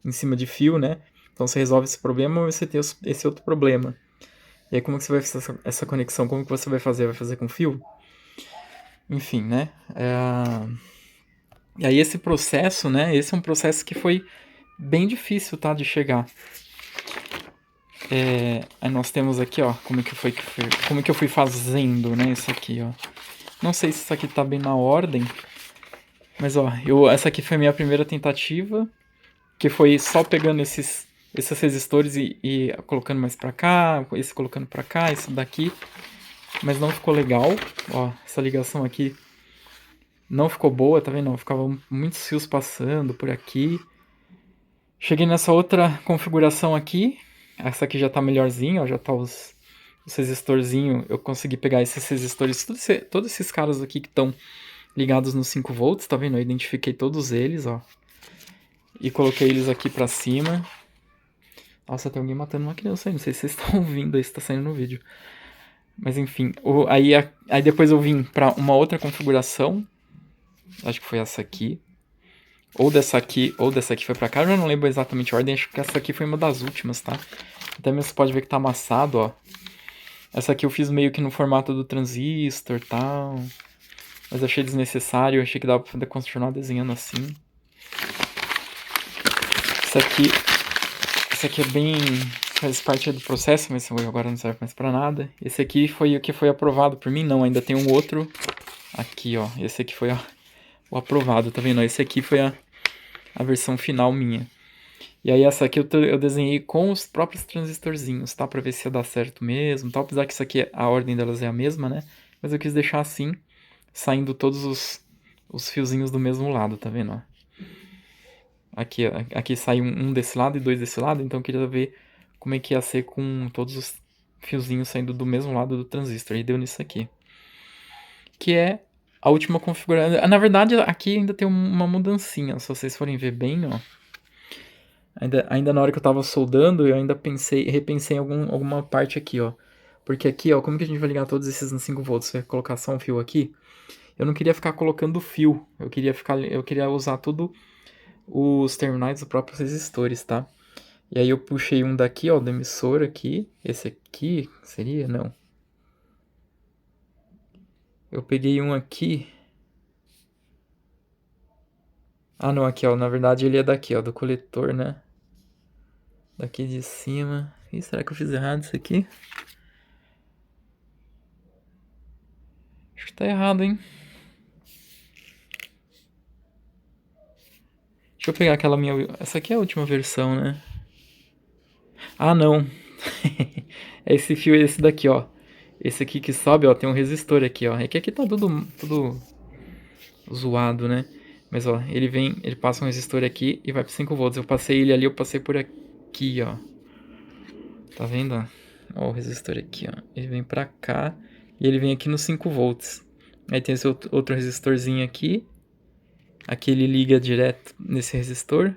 A: em cima de fio, né? Então você resolve esse problema ou você tem esse outro problema. E aí como que você vai fazer essa conexão? Como que você vai fazer? Vai fazer com fio? Enfim, né? E aí esse processo, né? Esse é um processo que foi bem difícil, tá? De chegar. Aí nós temos aqui, ó, como que eu fui fazendo, né? Isso aqui, ó. Não sei se isso aqui tá bem na ordem, mas ó, essa aqui foi a minha primeira tentativa, que foi só pegando esses resistores e colocando mais pra cá, esse colocando pra cá, esse daqui, mas não ficou legal. Ó, essa ligação aqui não ficou boa, tá vendo? Ficava muitos fios passando por aqui. Cheguei nessa outra configuração aqui, essa aqui já tá melhorzinha, ó, já tá os resistorzinhos, eu consegui pegar esses resistores, todos esses caras aqui que estão ligados nos 5 volts, tá vendo? Eu identifiquei todos eles, ó. E coloquei eles aqui pra cima. Nossa, tem alguém matando uma criança aí, não sei se vocês estão ouvindo aí, se tá saindo no vídeo. Mas enfim, aí depois eu vim pra uma outra configuração, acho que foi essa aqui. Ou dessa aqui foi pra cá, eu não lembro exatamente a ordem, acho que essa aqui foi uma das últimas, tá? Até mesmo você pode ver que tá amassado, ó. Essa aqui eu fiz meio que no formato do transistor e tal. Mas achei desnecessário, achei que dava pra poder continuar desenhando assim. Esse aqui é bem... faz parte do processo, mas agora não serve mais pra nada. Esse aqui foi o que foi aprovado por mim, não, ainda tem um outro aqui, ó. Esse aqui foi o aprovado, tá vendo? Esse aqui foi a versão final minha. E aí essa aqui eu desenhei com os próprios transistorzinhos, tá? Pra ver se ia dar certo mesmo, tá? Apesar que isso aqui, a ordem delas é a mesma, né? Mas eu quis deixar assim, saindo todos os fiozinhos do mesmo lado, tá vendo? Ó? Aqui sai um desse lado e dois desse lado, então eu queria ver
B: como é que ia ser com todos os fiozinhos saindo do mesmo lado do transistor. E deu nisso aqui. Que é a última configuração. Na verdade, aqui ainda tem uma mudancinha. Se vocês forem ver bem, ó. Ainda na hora que eu tava soldando, eu ainda repensei em alguma parte aqui, ó. Porque aqui, ó, como que a gente vai ligar todos esses no 5 volts? Vai colocar só um fio aqui? Eu não queria ficar colocando fio. Eu queria usar tudo os terminais dos próprios resistores, tá? E aí eu puxei um daqui, ó, do emissor aqui. Esse aqui seria? Não. Eu peguei um aqui. Ah, não, aqui, ó. Na verdade ele é daqui, ó, do coletor, né? Daqui de cima. Ih, será que eu fiz errado isso aqui? Acho que tá errado, hein? Deixa eu pegar aquela minha. Essa aqui é a última versão, né? Ah, não. É esse fio, esse daqui, ó. Esse aqui que sobe, ó, tem um resistor aqui, ó. É que aqui tá tudo zoado, né? Mas, ó, ele passa um resistor aqui e vai pro 5 volts. Eu passei ele ali, eu passei por aqui, ó. Tá vendo, ó? Ó o resistor aqui, ó. Ele vem pra cá e ele vem aqui no 5 volts. Aí tem esse outro resistorzinho aqui. Aqui ele liga direto nesse resistor.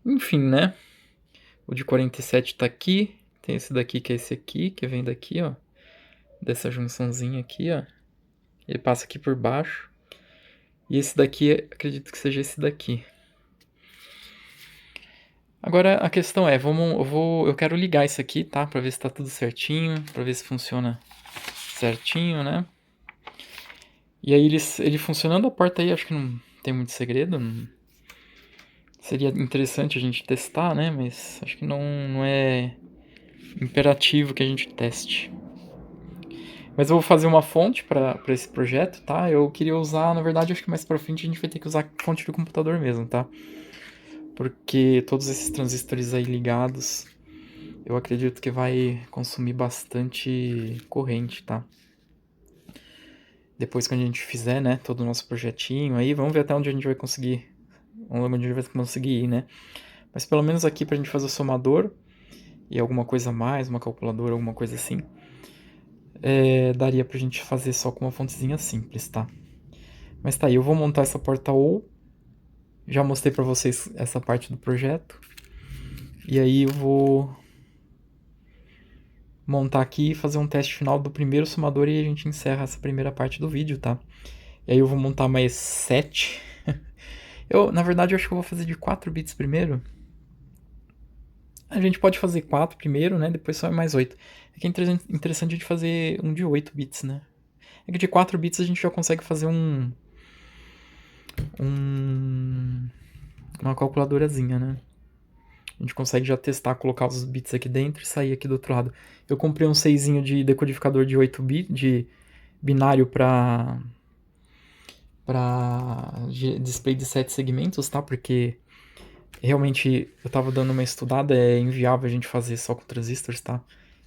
B: Enfim, né? O de 47 tá aqui. Tem esse daqui que é esse aqui, que vem daqui, ó. Dessa junçãozinha aqui, ó. Ele passa aqui por baixo. E esse daqui, acredito que seja esse daqui. Agora a questão é, eu quero ligar isso aqui, tá? Pra ver se tá tudo certinho, pra ver se funciona certinho, né? E aí ele funcionando a porta aí, acho que não tem muito segredo. Seria interessante a gente testar, né? Mas acho que não é imperativo que a gente teste. Mas eu vou fazer uma fonte para esse projeto, tá? Eu queria usar, na verdade, acho que mais pra frente a gente vai ter que usar fonte do computador mesmo, tá? Porque todos esses transistores aí ligados, eu acredito que vai consumir bastante corrente, tá? Depois que a gente fizer, né, todo o nosso projetinho aí, vamos ver até onde a gente vai conseguir, onde a gente vai conseguir ir, né? Mas pelo menos aqui pra gente fazer o somador e alguma coisa a mais, uma calculadora, alguma coisa assim, daria pra gente fazer só com uma fontezinha simples, tá? Mas tá aí, eu vou montar essa porta ou já mostrei pra vocês essa parte do projeto. E aí eu vou montar aqui e fazer um teste final do primeiro somador e a gente encerra essa primeira parte do vídeo, tá? E aí eu vou montar mais 7. Na verdade, eu acho que eu vou fazer de 4 bits primeiro. A gente pode fazer 4 primeiro, né? Depois só mais 8. É que é interessante a gente fazer um de 8 bits, né? É que de 4 bits a gente já consegue fazer uma calculadorazinha, né? A gente consegue já testar, colocar os bits aqui dentro e sair aqui do outro lado. Eu comprei um 6 de decodificador de 8 bits, de binário para display de 7 segmentos, tá? Porque realmente eu tava dando uma estudada, é inviável a gente fazer só com transistores, tá?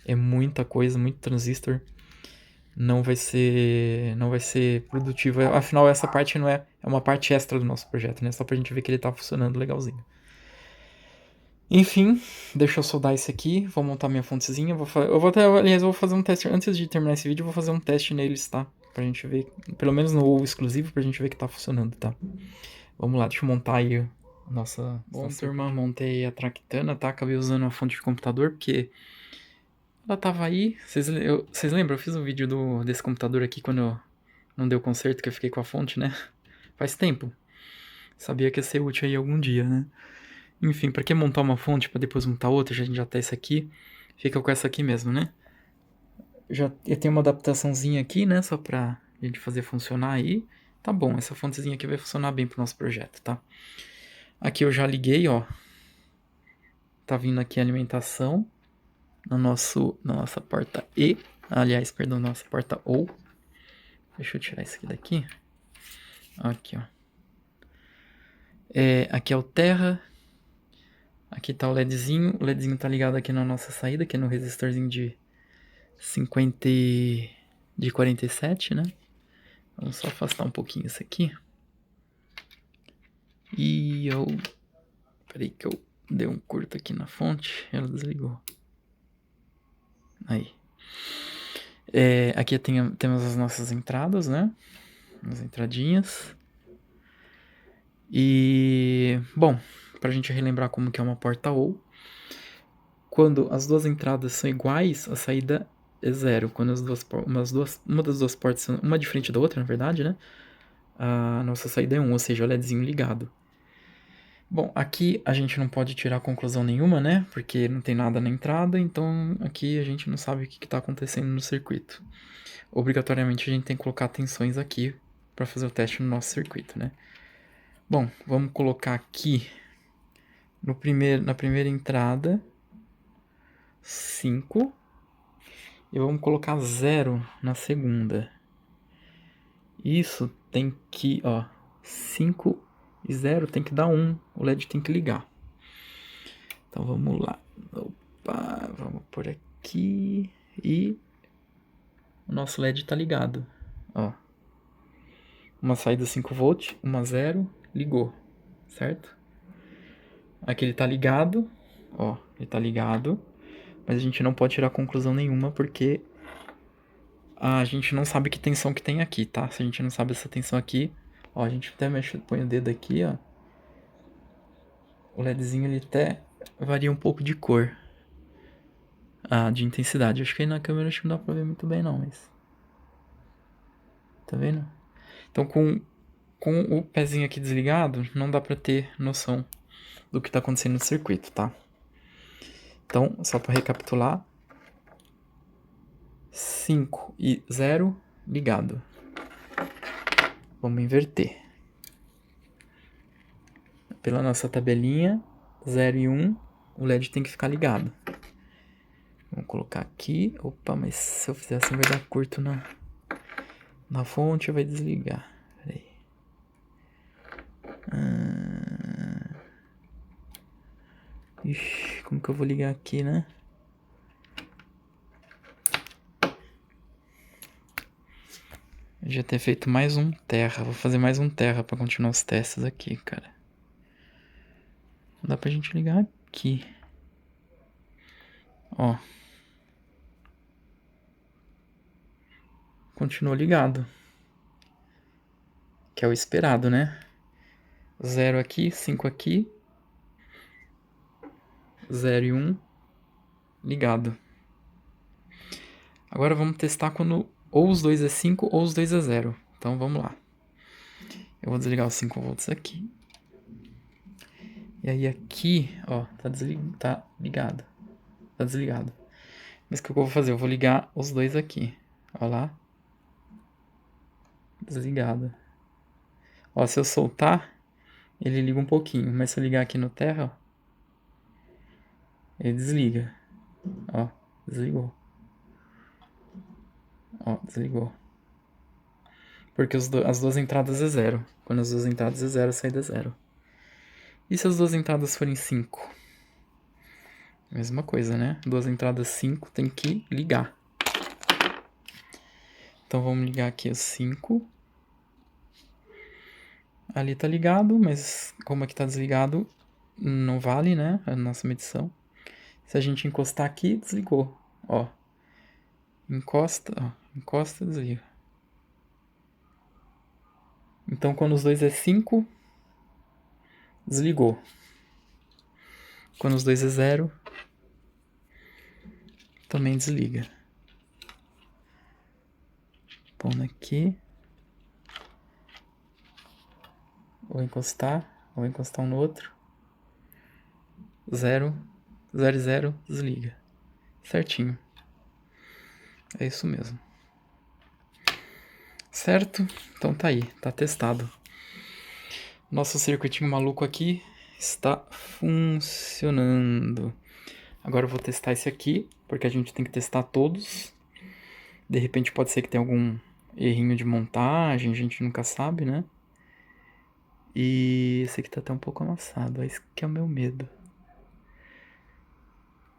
B: É muita coisa, muito transistor. Não vai ser produtivo. Afinal, essa parte não é uma parte extra do nosso projeto, né? Só pra gente ver que ele tá funcionando legalzinho. Enfim, deixa eu soldar isso aqui, vou montar minha fontezinha, aliás, eu vou fazer um teste, antes de terminar esse vídeo, eu vou fazer um teste neles, tá? Pra gente ver, pelo menos no ovo exclusivo, pra gente ver que tá funcionando, tá? Vamos lá, deixa eu montar aí a nossa... Bom, turma, montei a Tractana, tá? Acabei usando a fonte de computador, porque ela tava aí, vocês lembram? Eu fiz um vídeo desse computador aqui quando não deu conserto, que eu fiquei com a fonte, né? Faz tempo. Sabia que ia ser útil aí algum dia, né? Enfim, pra que montar uma fonte pra depois montar outra? A gente já tá essa aqui. Fica com essa aqui mesmo, né? Eu tenho uma adaptaçãozinha aqui, né? Só pra gente fazer funcionar aí. Tá bom, essa fontezinha aqui vai funcionar bem pro nosso projeto, tá? Aqui eu já liguei, ó. Tá vindo aqui a alimentação na nossa porta E. Aliás, perdão, nossa porta OU. Deixa eu tirar isso aqui daqui. Aqui, ó. Aqui é o terra. Aqui tá o LEDzinho. O LEDzinho tá ligado aqui na nossa saída, que é no resistorzinho de 47, né? Vamos só afastar um pouquinho isso aqui. E eu... Peraí que eu Deu um curto aqui na fonte, ela desligou. Aí. Aqui temos as nossas entradas, né? As entradinhas. E, bom, pra gente relembrar como que é uma porta ou, quando as duas entradas são iguais, a saída é 0. Quando uma das duas portas, uma de frente da outra, na verdade, né? A nossa saída é 1, ou seja, o LEDzinho ligado. Bom, aqui a gente não pode tirar conclusão nenhuma, né? Porque não tem nada na entrada, então aqui a gente não sabe o que está acontecendo no circuito. Obrigatoriamente a gente tem que colocar tensões aqui para fazer o teste no nosso circuito, né? Bom, vamos colocar aqui na primeira entrada 5 e vamos colocar 0 na segunda. Isso tem que, ó, 5 e 0 tem que dar 1, o LED tem que ligar. Então vamos lá. Opa, vamos por aqui e o nosso LED tá ligado, ó. Uma saída 5V, uma 0, ligou, certo? Aqui ele tá ligado, ó, ele tá ligado, mas a gente não pode tirar conclusão nenhuma porque a gente não sabe que tensão que tem aqui, tá? Se a gente não sabe essa tensão aqui, ó, a gente até põe o dedo aqui, ó. O LEDzinho ele até varia um pouco de cor. De intensidade. Acho que aí na câmera acho que não dá pra ver muito bem não, mas... Tá vendo? Então com o pezinho aqui desligado, não dá pra ter noção do que tá acontecendo no circuito, tá? Então, só pra recapitular. 5 e 0, ligado. Vamos inverter. Pela nossa tabelinha, 0 e 1, o LED tem que ficar ligado. Vamos colocar aqui. Opa, mas se eu fizer assim vai dar curto na fonte, vai desligar. Peraí. Ixi, como que eu vou ligar aqui, né? Eu já ter feito mais um terra. Vou fazer mais um terra pra continuar os testes aqui, cara. Não dá pra gente ligar aqui. Ó. Continua ligado. Que é o esperado, né? 0 aqui, 5 aqui. 0 e 1. Ligado. Agora vamos testar quando ou os dois é 5 ou os dois é 0. Então vamos lá. Eu vou desligar os 5V aqui. E aí aqui, ó, tá ligado. Tá desligado. Mas o que eu vou fazer? Eu vou ligar os dois aqui. Ó lá. Desligado. Ó, se eu soltar, ele liga um pouquinho. Mas se eu ligar aqui no terra, ó, ele desliga. Ó, desligou. Ó, desligou. Porque as duas entradas é 0. Quando as duas entradas é 0, a saída é 0. E se as duas entradas forem 5? Mesma coisa, né? Duas entradas 5 tem que ligar. Então vamos ligar aqui os 5. Ali tá ligado, mas como aqui tá desligado, não vale, né? A nossa medição. Se a gente encostar aqui, desligou. Ó. Encosta, ó. Encosta, desliga. Então quando os dois é 5, desligou. Quando os dois é 0, também desliga. Pondo aqui. Vou encostar um no outro. 0, 0 e 0, desliga. Certinho. É isso mesmo. Certo? Então tá aí, tá testado. Nosso circuitinho maluco aqui está funcionando. Agora eu vou testar esse aqui, porque a gente tem que testar todos. De repente pode ser que tenha algum errinho de montagem, a gente nunca sabe, né? E esse aqui tá até um pouco amassado, esse que é o meu medo.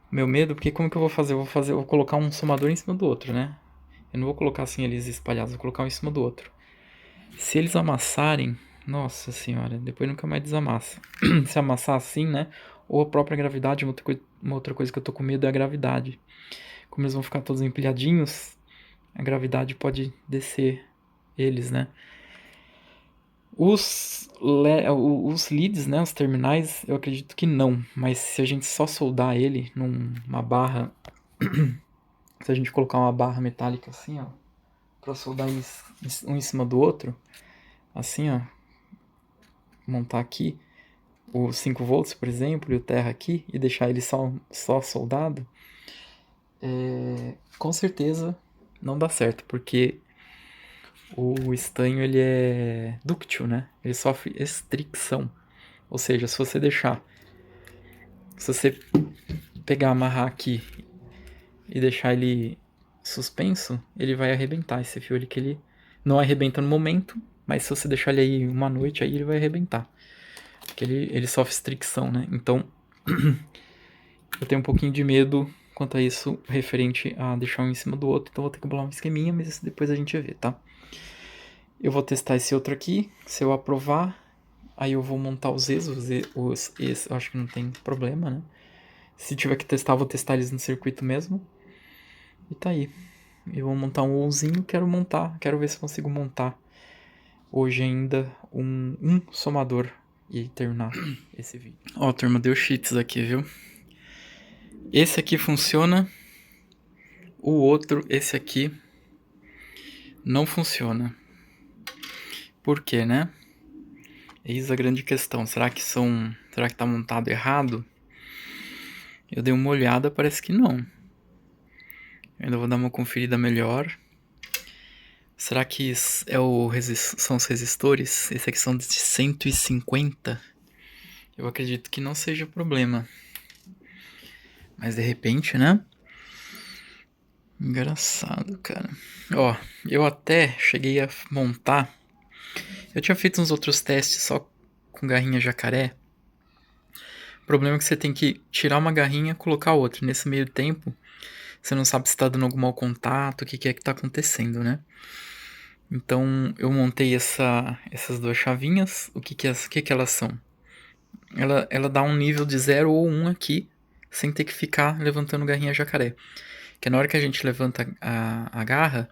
B: Meu medo, porque como que eu vou fazer? Eu vou colocar um somador em cima do outro, né? Eu não vou colocar assim eles espalhados, vou colocar um em cima do outro. Se eles amassarem, nossa senhora, depois nunca mais desamassa. Se amassar assim, né? ou a própria gravidade. Uma outra coisa que eu tô com medo é a gravidade. Como eles vão ficar todos empilhadinhos, a gravidade pode descer eles, né? Os leads, né, os terminais, eu acredito que não, mas se a gente só soldar ele numa barra, se a gente colocar uma barra metálica assim, ó, pra soldar eles um em cima do outro, assim, ó, montar aqui o 5 volts, por exemplo, e o terra aqui, e deixar ele só soldado, com certeza não dá certo, porque o estanho ele é dúctil, né? Ele sofre estricção. Ou seja, se você pegar, amarrar aqui e deixar ele suspenso, ele vai arrebentar. Esse fio ali que ele não arrebenta no momento, mas se você deixar ele aí uma noite, aí ele vai arrebentar. Porque ele sofre fricção, né? Então, eu tenho um pouquinho de medo quanto a isso, referente a deixar um em cima do outro. Então, vou ter que bolar um esqueminha, mas isso depois a gente vê, tá? Eu vou testar esse outro aqui. Se eu aprovar, aí eu vou montar os ESOs. Eu acho que não tem problema, né? Se tiver que testar, eu vou testar eles no circuito mesmo. E tá aí. Eu vou montar um Ouzinho, quero ver se consigo montar hoje ainda um somador e terminar esse vídeo. Ó, turma, deu cheats aqui, viu? Esse aqui funciona, o outro, esse aqui, não funciona. Por quê, né? Eis a grande questão. Será que tá montado errado? Eu dei uma olhada, parece que não. Eu ainda vou dar uma conferida melhor. Será que são os resistores? Esse aqui são de 150. Eu acredito que não seja problema. Mas de repente, né? Engraçado, cara. Ó, eu até cheguei a montar. Eu tinha feito uns outros testes só com garrinha jacaré. O problema é que você tem que tirar uma garrinha e colocar outra. Nesse meio tempo, você não sabe se tá dando algum mau contato, o que é que tá acontecendo, né? Então, eu montei essas duas chavinhas. O que elas são? Ela dá um nível de 0 ou 1 aqui, sem ter que ficar levantando garrinha jacaré. Que na hora que a gente levanta a garra,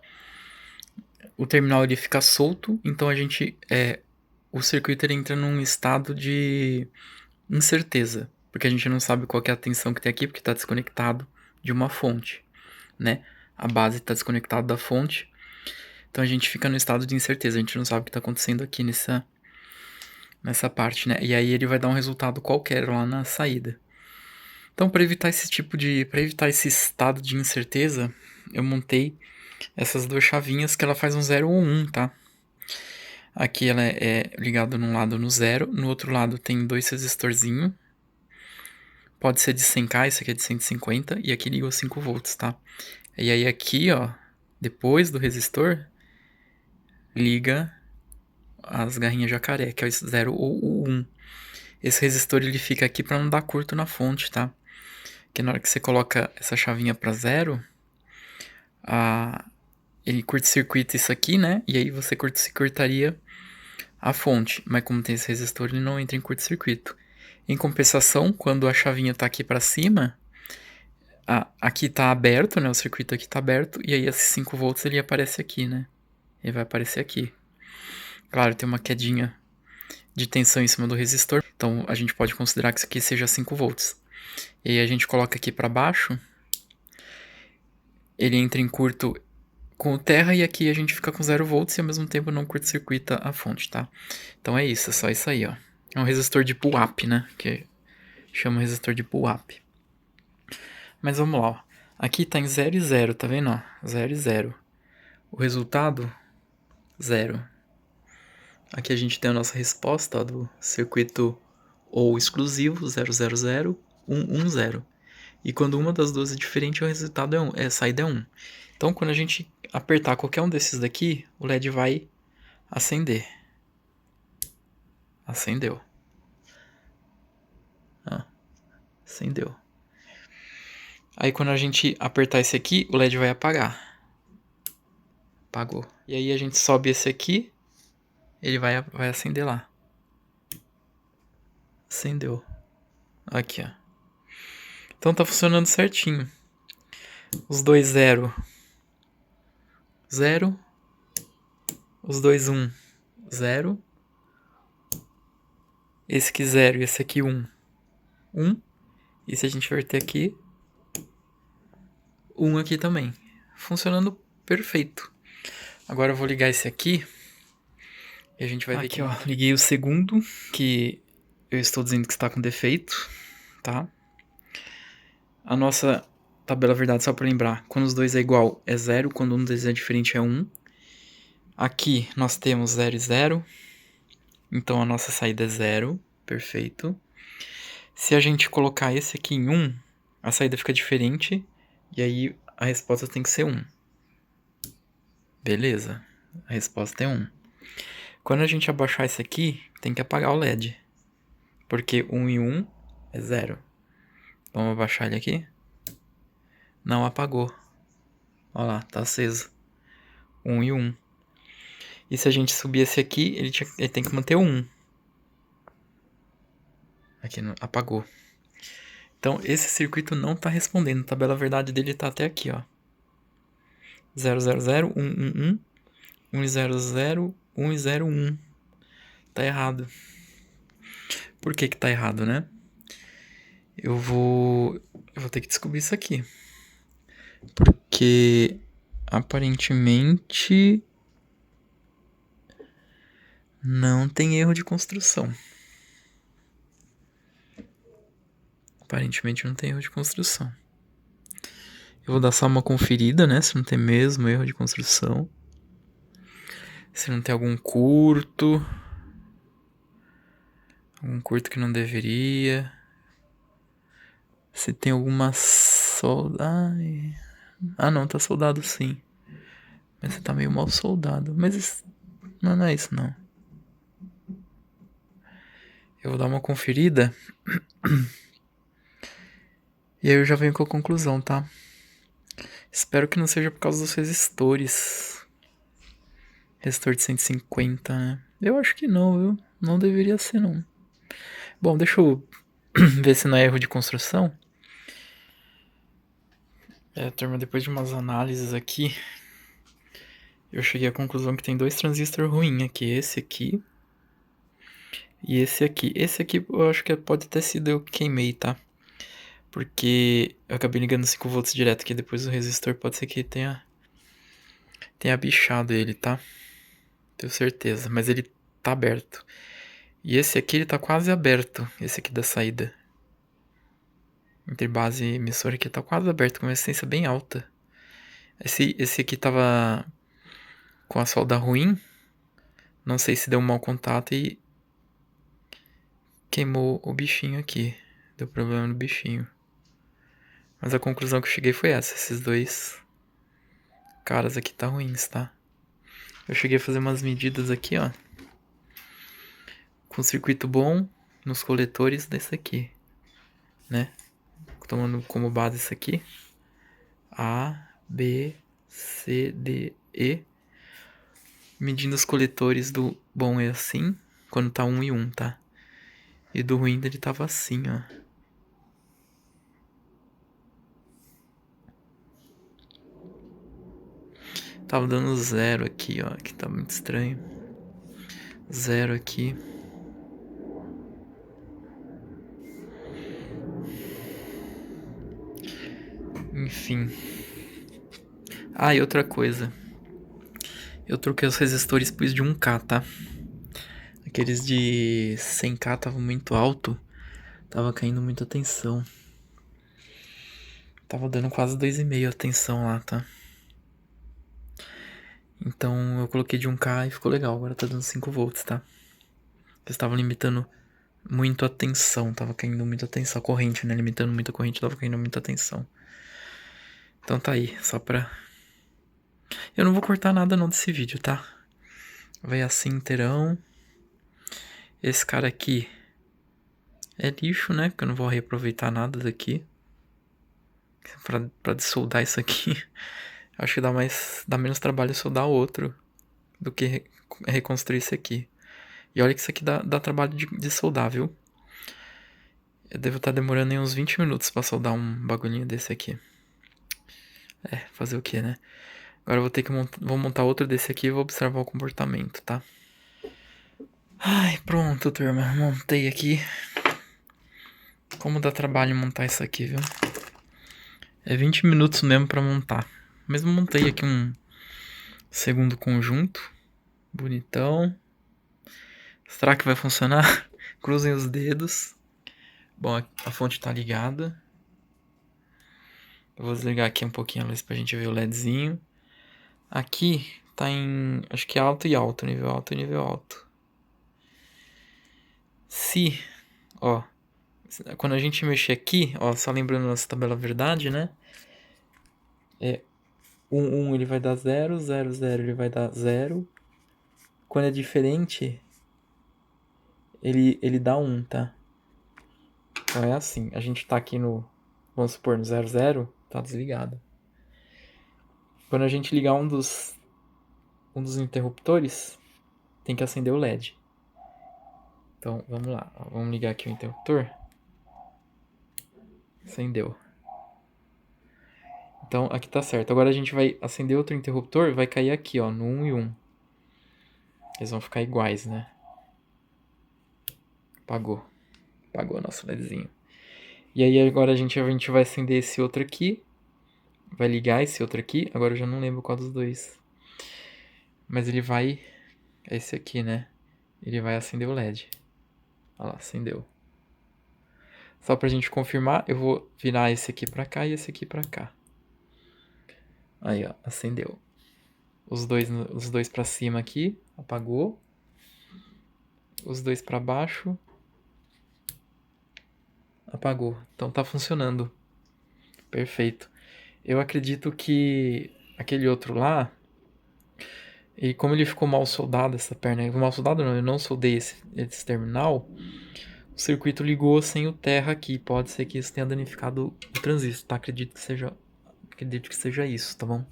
B: o terminal ele fica solto, então o circuito ele entra num estado de incerteza, porque a gente não sabe qual que é a tensão que tem aqui, porque está desconectado de uma fonte, né? A base está desconectada da fonte, então a gente fica no estado de incerteza, a gente não sabe o que está acontecendo aqui nessa parte, né? E aí ele vai dar um resultado qualquer lá na saída. Então, para evitar esse estado de incerteza, eu montei essas duas chavinhas que ela faz um 0 ou 1, tá? Aqui ela é ligada num lado no 0, no outro lado tem dois resistorzinhos. Pode ser de 100k, esse aqui é de 150, e aqui liga os 5 volts, tá? E aí aqui, ó, depois do resistor, liga as garrinhas jacaré, que é o 0 ou o 1. Esse resistor ele fica aqui para não dar curto na fonte, tá? Porque na hora que você coloca essa chavinha para 0, ele curto-circuita isso aqui, né? E aí você curtaria a fonte. Mas como tem esse resistor, ele não entra em curto-circuito. Em compensação, quando a chavinha está aqui para cima, aqui está aberto, né? O circuito aqui está aberto. E aí esses 5 volts ele aparece aqui, né? Ele vai aparecer aqui. Claro, tem uma quedinha de tensão em cima do resistor. Então a gente pode considerar que isso aqui seja 5 volts. E aí a gente coloca aqui para baixo. Ele entra em curto com o terra e aqui a gente fica com 0 volts e ao mesmo tempo não curto-circuita a fonte, tá? Então é isso, é só isso aí, ó. É um resistor de pull-up, né? Que chama resistor de pull-up. Mas vamos lá, ó. Aqui tá em 0 e 0, tá vendo, ó? 0 e 0. O resultado, 0. Aqui a gente tem a nossa resposta, ó, do circuito ou exclusivo, 0, 0, 0, 1, 1, 0. E quando uma das duas é diferente, o resultado a saída é 1. Então, quando a gente apertar qualquer um desses daqui, o LED vai acender. Acendeu. Acendeu. Aí, quando a gente apertar esse aqui, o LED vai apagar. Apagou. E aí, a gente sobe esse aqui, ele vai acender lá. Acendeu. Aqui, ó. Então tá funcionando certinho. Os dois 0, 0. Os dois 1, 0. Esse aqui 0 e esse aqui 1, 1. E se a gente inverter aqui, 1 aqui também. Funcionando perfeito. Agora eu vou ligar esse aqui. E a gente vai ver aqui, ó. Liguei o segundo, que eu estou dizendo que está com defeito, tá? A nossa tabela verdade, só para lembrar, quando os dois é igual é 0, quando um deles é diferente é 1. Aqui nós temos 0 e 0. Então a nossa saída é 0. Perfeito. Se a gente colocar esse aqui em 1, a saída fica diferente. E aí a resposta tem que ser 1. Beleza. A resposta é 1. Quando a gente abaixar esse aqui, tem que apagar o LED. Porque 1 e 1 é 0. Vamos abaixar ele aqui. Não apagou. Olha lá, tá aceso. 1 e 1. E se a gente subir esse aqui, ele tem que manter o 1. Aqui apagou. Então esse circuito não tá respondendo. A tabela verdade dele tá até aqui, ó. 0, 0, 0, 1, 1, 1. 1 e 0, 0, 1 e 0, 1. Tá errado. Por que que tá errado, né? Eu vou ter que descobrir isso aqui. Porque aparentemente não tem erro de construção. Aparentemente não tem erro de construção. Eu vou dar só uma conferida, né? Se não tem mesmo erro de construção. Se não tem algum curto. Algum curto que não deveria. Se tem alguma solda... Ah, não, tá soldado sim. Mas você tá meio mal soldado. Mas não é isso, não. Eu vou dar uma conferida. E aí eu já venho com a conclusão, tá? Espero que não seja por causa dos resistores. Resistor de 150, né? Eu acho que não, viu? Não deveria ser, não. Bom, deixa eu ver se não é erro de construção. Turma, depois de umas análises aqui, eu cheguei à conclusão que tem dois transistores ruins aqui. Esse aqui e esse aqui. Esse aqui eu acho que pode ter sido eu que queimei, tá? Porque eu acabei ligando 5 volts direto aqui. Depois o resistor pode ser que tenha bichado ele, tá? Tenho certeza. Mas ele tá aberto. E esse aqui ele tá quase aberto. Esse aqui da saída. Entre base e emissor aqui tá quase aberto. Com uma resistência bem alta. Esse aqui tava com a solda ruim. Não sei se deu um mau contato e queimou o bichinho aqui. Deu problema no bichinho. Mas a conclusão que eu cheguei foi essa. Esses dois caras aqui tá ruins, tá? Eu cheguei a fazer umas medidas aqui, ó. Com circuito bom nos coletores desse aqui, né? Tomando como base isso aqui. A, B, C, D, E. Medindo os coletores do bom é assim. Quando tá 1 e 1, tá? E do ruim ele tava assim, ó. Tava dando 0 aqui, ó. Que tá muito estranho. 0 aqui. Enfim. Ah, e outra coisa. Eu troquei os resistores pus de 1K, tá? Aqueles de 100K tava muito alto. Tava caindo muita tensão. Tava dando quase 2,5 a tensão lá, tá? Então eu coloquei de 1K e ficou legal. Agora tá dando 5 volts, tá? Eles estavam limitando muito a tensão. Tava caindo muita tensão. A corrente, né? Limitando muito a corrente, tava caindo muita tensão. Então tá aí, só pra... Eu não vou cortar nada não desse vídeo, tá? Vai assim inteirão. Esse cara aqui é lixo, né? Porque eu não vou reaproveitar nada daqui. Pra soldar isso aqui. Acho que dá menos trabalho soldar outro do que reconstruir isso aqui. E olha que isso aqui dá trabalho de soldar, viu? Eu devo estar demorando em uns 20 minutos pra soldar um bagulhinho desse aqui. Fazer o que, né? Agora eu vou ter que vou montar outro desse aqui e vou observar o comportamento, tá? Ai, pronto, turma. Montei aqui. Como dá trabalho montar isso aqui, viu? É 20 minutos mesmo pra montar. Mas montei aqui um segundo conjunto. Bonitão. Será que vai funcionar? Cruzem os dedos. Bom, a fonte tá ligada. Eu vou desligar aqui um pouquinho a luz pra gente ver o LEDzinho. Aqui tá em, acho que alto e alto, nível alto e nível alto. Se, ó, quando a gente mexer aqui, ó, só lembrando nossa tabela verdade, né? É 1 ele vai dar 0, 0, 0 ele vai dar 0. Quando é diferente, ele dá 1, tá? Então é assim, a gente tá aqui no, vamos supor, no 0, 0, tá desligado. Quando a gente ligar um dos interruptores, tem que acender o LED. Então, vamos lá. Vamos ligar aqui o interruptor. Acendeu. Então, aqui tá certo. Agora a gente vai acender outro interruptor, vai cair aqui, ó, no 1 e 1. Eles vão ficar iguais, né? Apagou. Apagou nosso LEDzinho. E aí agora a gente vai acender esse outro aqui. Vai ligar esse outro aqui. Agora eu já não lembro qual dos dois. Mas ele vai... É esse aqui, né? Ele vai acender o LED. Olha lá, acendeu. Só pra gente confirmar, eu vou virar esse aqui pra cá e esse aqui pra cá. Aí, ó, acendeu. Os dois pra cima aqui, apagou. Os dois pra baixo, apagou. Então tá funcionando. Perfeito. Eu acredito que aquele outro lá, e como ele ficou mal soldado, essa perna, mal soldado não, eu não soldei esse terminal, o circuito ligou sem o terra aqui. Pode ser que isso tenha danificado o transistor, tá? Acredito que seja isso, tá bom?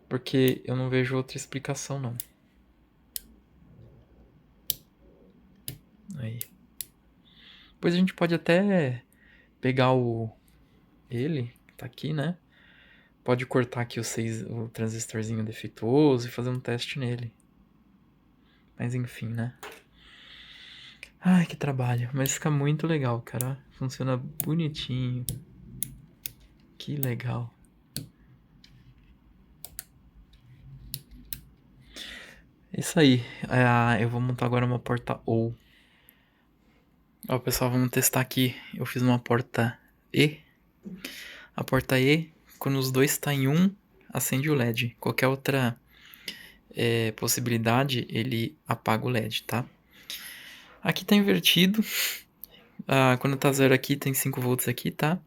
B: Porque eu não vejo outra explicação, não. Aí. Depois a gente pode até pegar ele, que tá aqui, né? Pode cortar aqui o transistorzinho defeituoso e fazer um teste nele. Mas enfim, né? Ai, que trabalho. Mas fica muito legal, cara. Funciona bonitinho. Que legal. Isso aí. Eu vou montar agora uma porta OU. Ó, pessoal, vamos testar aqui. Eu fiz uma porta E. A porta E, quando os dois estão em 1, acende o LED. Qualquer outra possibilidade, ele apaga o LED, tá? Aqui tá invertido. Quando tá 0 aqui, tem 5 volts aqui, tá?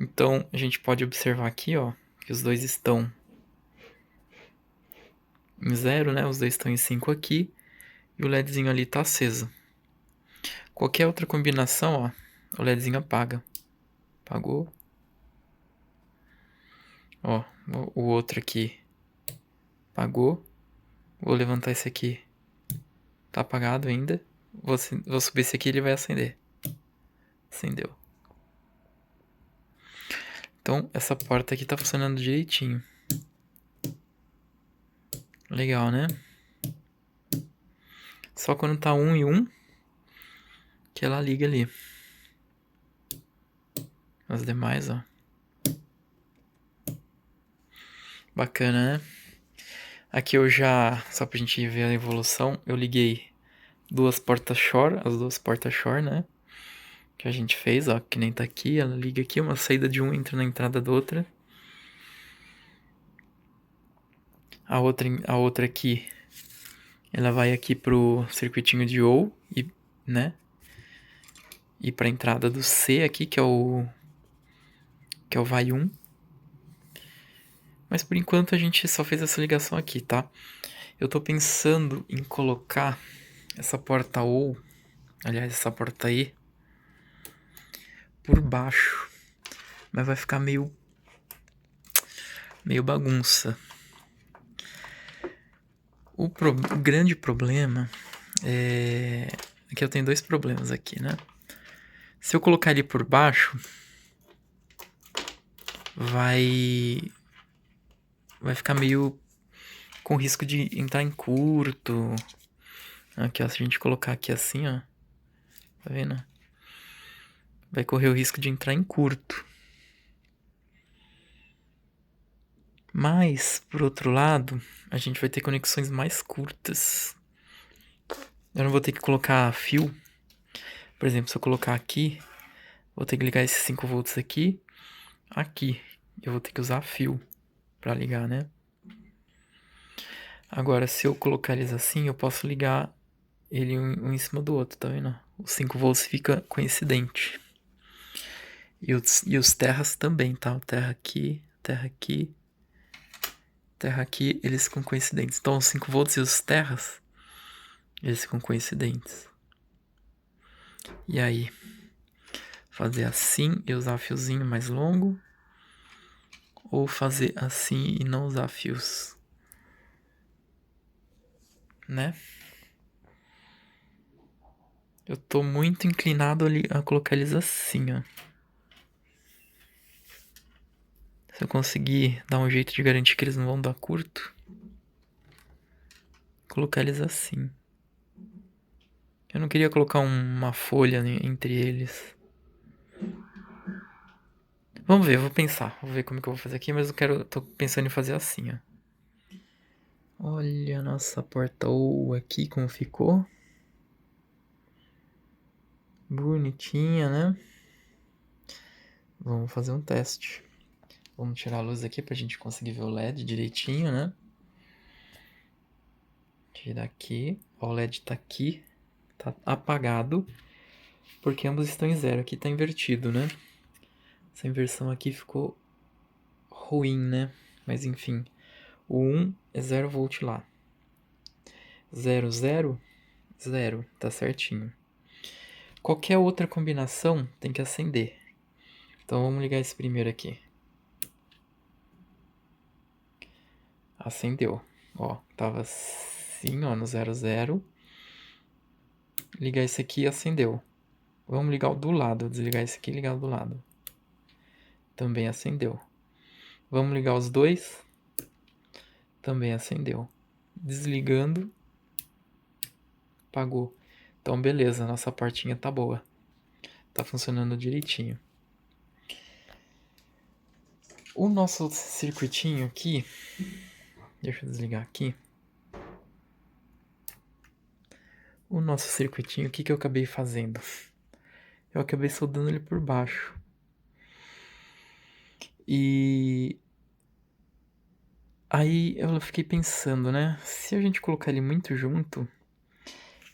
B: Então, a gente pode observar aqui, ó, que os dois estão em 0, né? Os dois estão em 5 aqui. E o LEDzinho ali tá aceso. Qualquer outra combinação, ó, o LEDzinho apaga. Apagou. Ó, o outro aqui apagou. Vou levantar esse aqui. Tá apagado ainda. Vou subir esse aqui e ele vai acender. Acendeu. Então, essa porta aqui tá funcionando direitinho. Legal, né? Só quando tá 1 e 1 que ela liga ali. As demais, ó. Bacana, né? Aqui eu já, só pra gente ver a evolução, eu liguei duas portas Shore, as duas portas Shore, né? Que a gente fez, ó, que nem tá aqui, ela liga aqui, uma saída de um entra na entrada da outra. A outra aqui, ela vai aqui pro circuitinho de OU, né? E pra entrada do C aqui, que é o vai 1. Mas por enquanto a gente só fez essa ligação aqui, tá? Eu tô pensando em colocar essa porta OU, aliás, essa porta E, por baixo. Mas vai ficar meio bagunça. O grande problema é Aqui eu tenho dois problemas aqui, né? Se eu colocar ele por baixo, vai ficar meio com risco de entrar em curto. Aqui, ó, se a gente colocar aqui assim, ó, tá vendo? Vai correr o risco de entrar em curto. Mas, por outro lado, a gente vai ter conexões mais curtas. Eu não vou ter que colocar fio. Por exemplo, se eu colocar aqui, vou ter que ligar esses 5 volts aqui. Eu vou ter que usar fio pra ligar, né? Agora, se eu colocar eles assim, eu posso ligar ele um em cima do outro, tá vendo? Os 5 volts fica coincidente. E os terras também, tá? O terra aqui, eles ficam coincidentes. Então, os 5 volts e os terras, eles ficam coincidentes. E aí? Fazer assim e usar fiozinho mais longo? Ou fazer assim e não usar fios? Né? Eu tô muito inclinado ali a colocar eles assim, ó. Se eu conseguir dar um jeito de garantir que eles não vão dar curto, colocar eles assim. Eu não queria colocar uma folha entre eles. Vamos ver, eu vou pensar. Vou ver como que eu vou fazer aqui, mas tô pensando em fazer assim, ó. Olha a nossa porta ou aqui como ficou. Bonitinha, né? Vamos fazer um teste. Vamos tirar a luz aqui pra gente conseguir ver o LED direitinho, né? Tirar aqui. Ó, o LED tá aqui. Tá apagado. Porque ambos estão em zero. Aqui tá invertido, né? Essa inversão aqui ficou ruim, né? Mas enfim. O 1 é 0 volt lá. 0, 0, 0. Tá certinho. Qualquer outra combinação tem que acender. Então vamos ligar esse primeiro aqui. Acendeu. Ó, tava assim, ó, no 0, 0. Ligar esse aqui e acendeu. Vamos ligar o do lado. Desligar esse aqui e ligar o do lado. Também acendeu. Vamos ligar os dois. Também acendeu. Desligando. Apagou. Então, beleza. Nossa portinha tá boa. Tá funcionando direitinho. O nosso circuitinho aqui... Deixa eu desligar aqui. O nosso circuitinho, o que eu acabei fazendo? Eu acabei soldando ele por baixo. E... aí eu fiquei pensando, né? Se a gente colocar ele muito junto,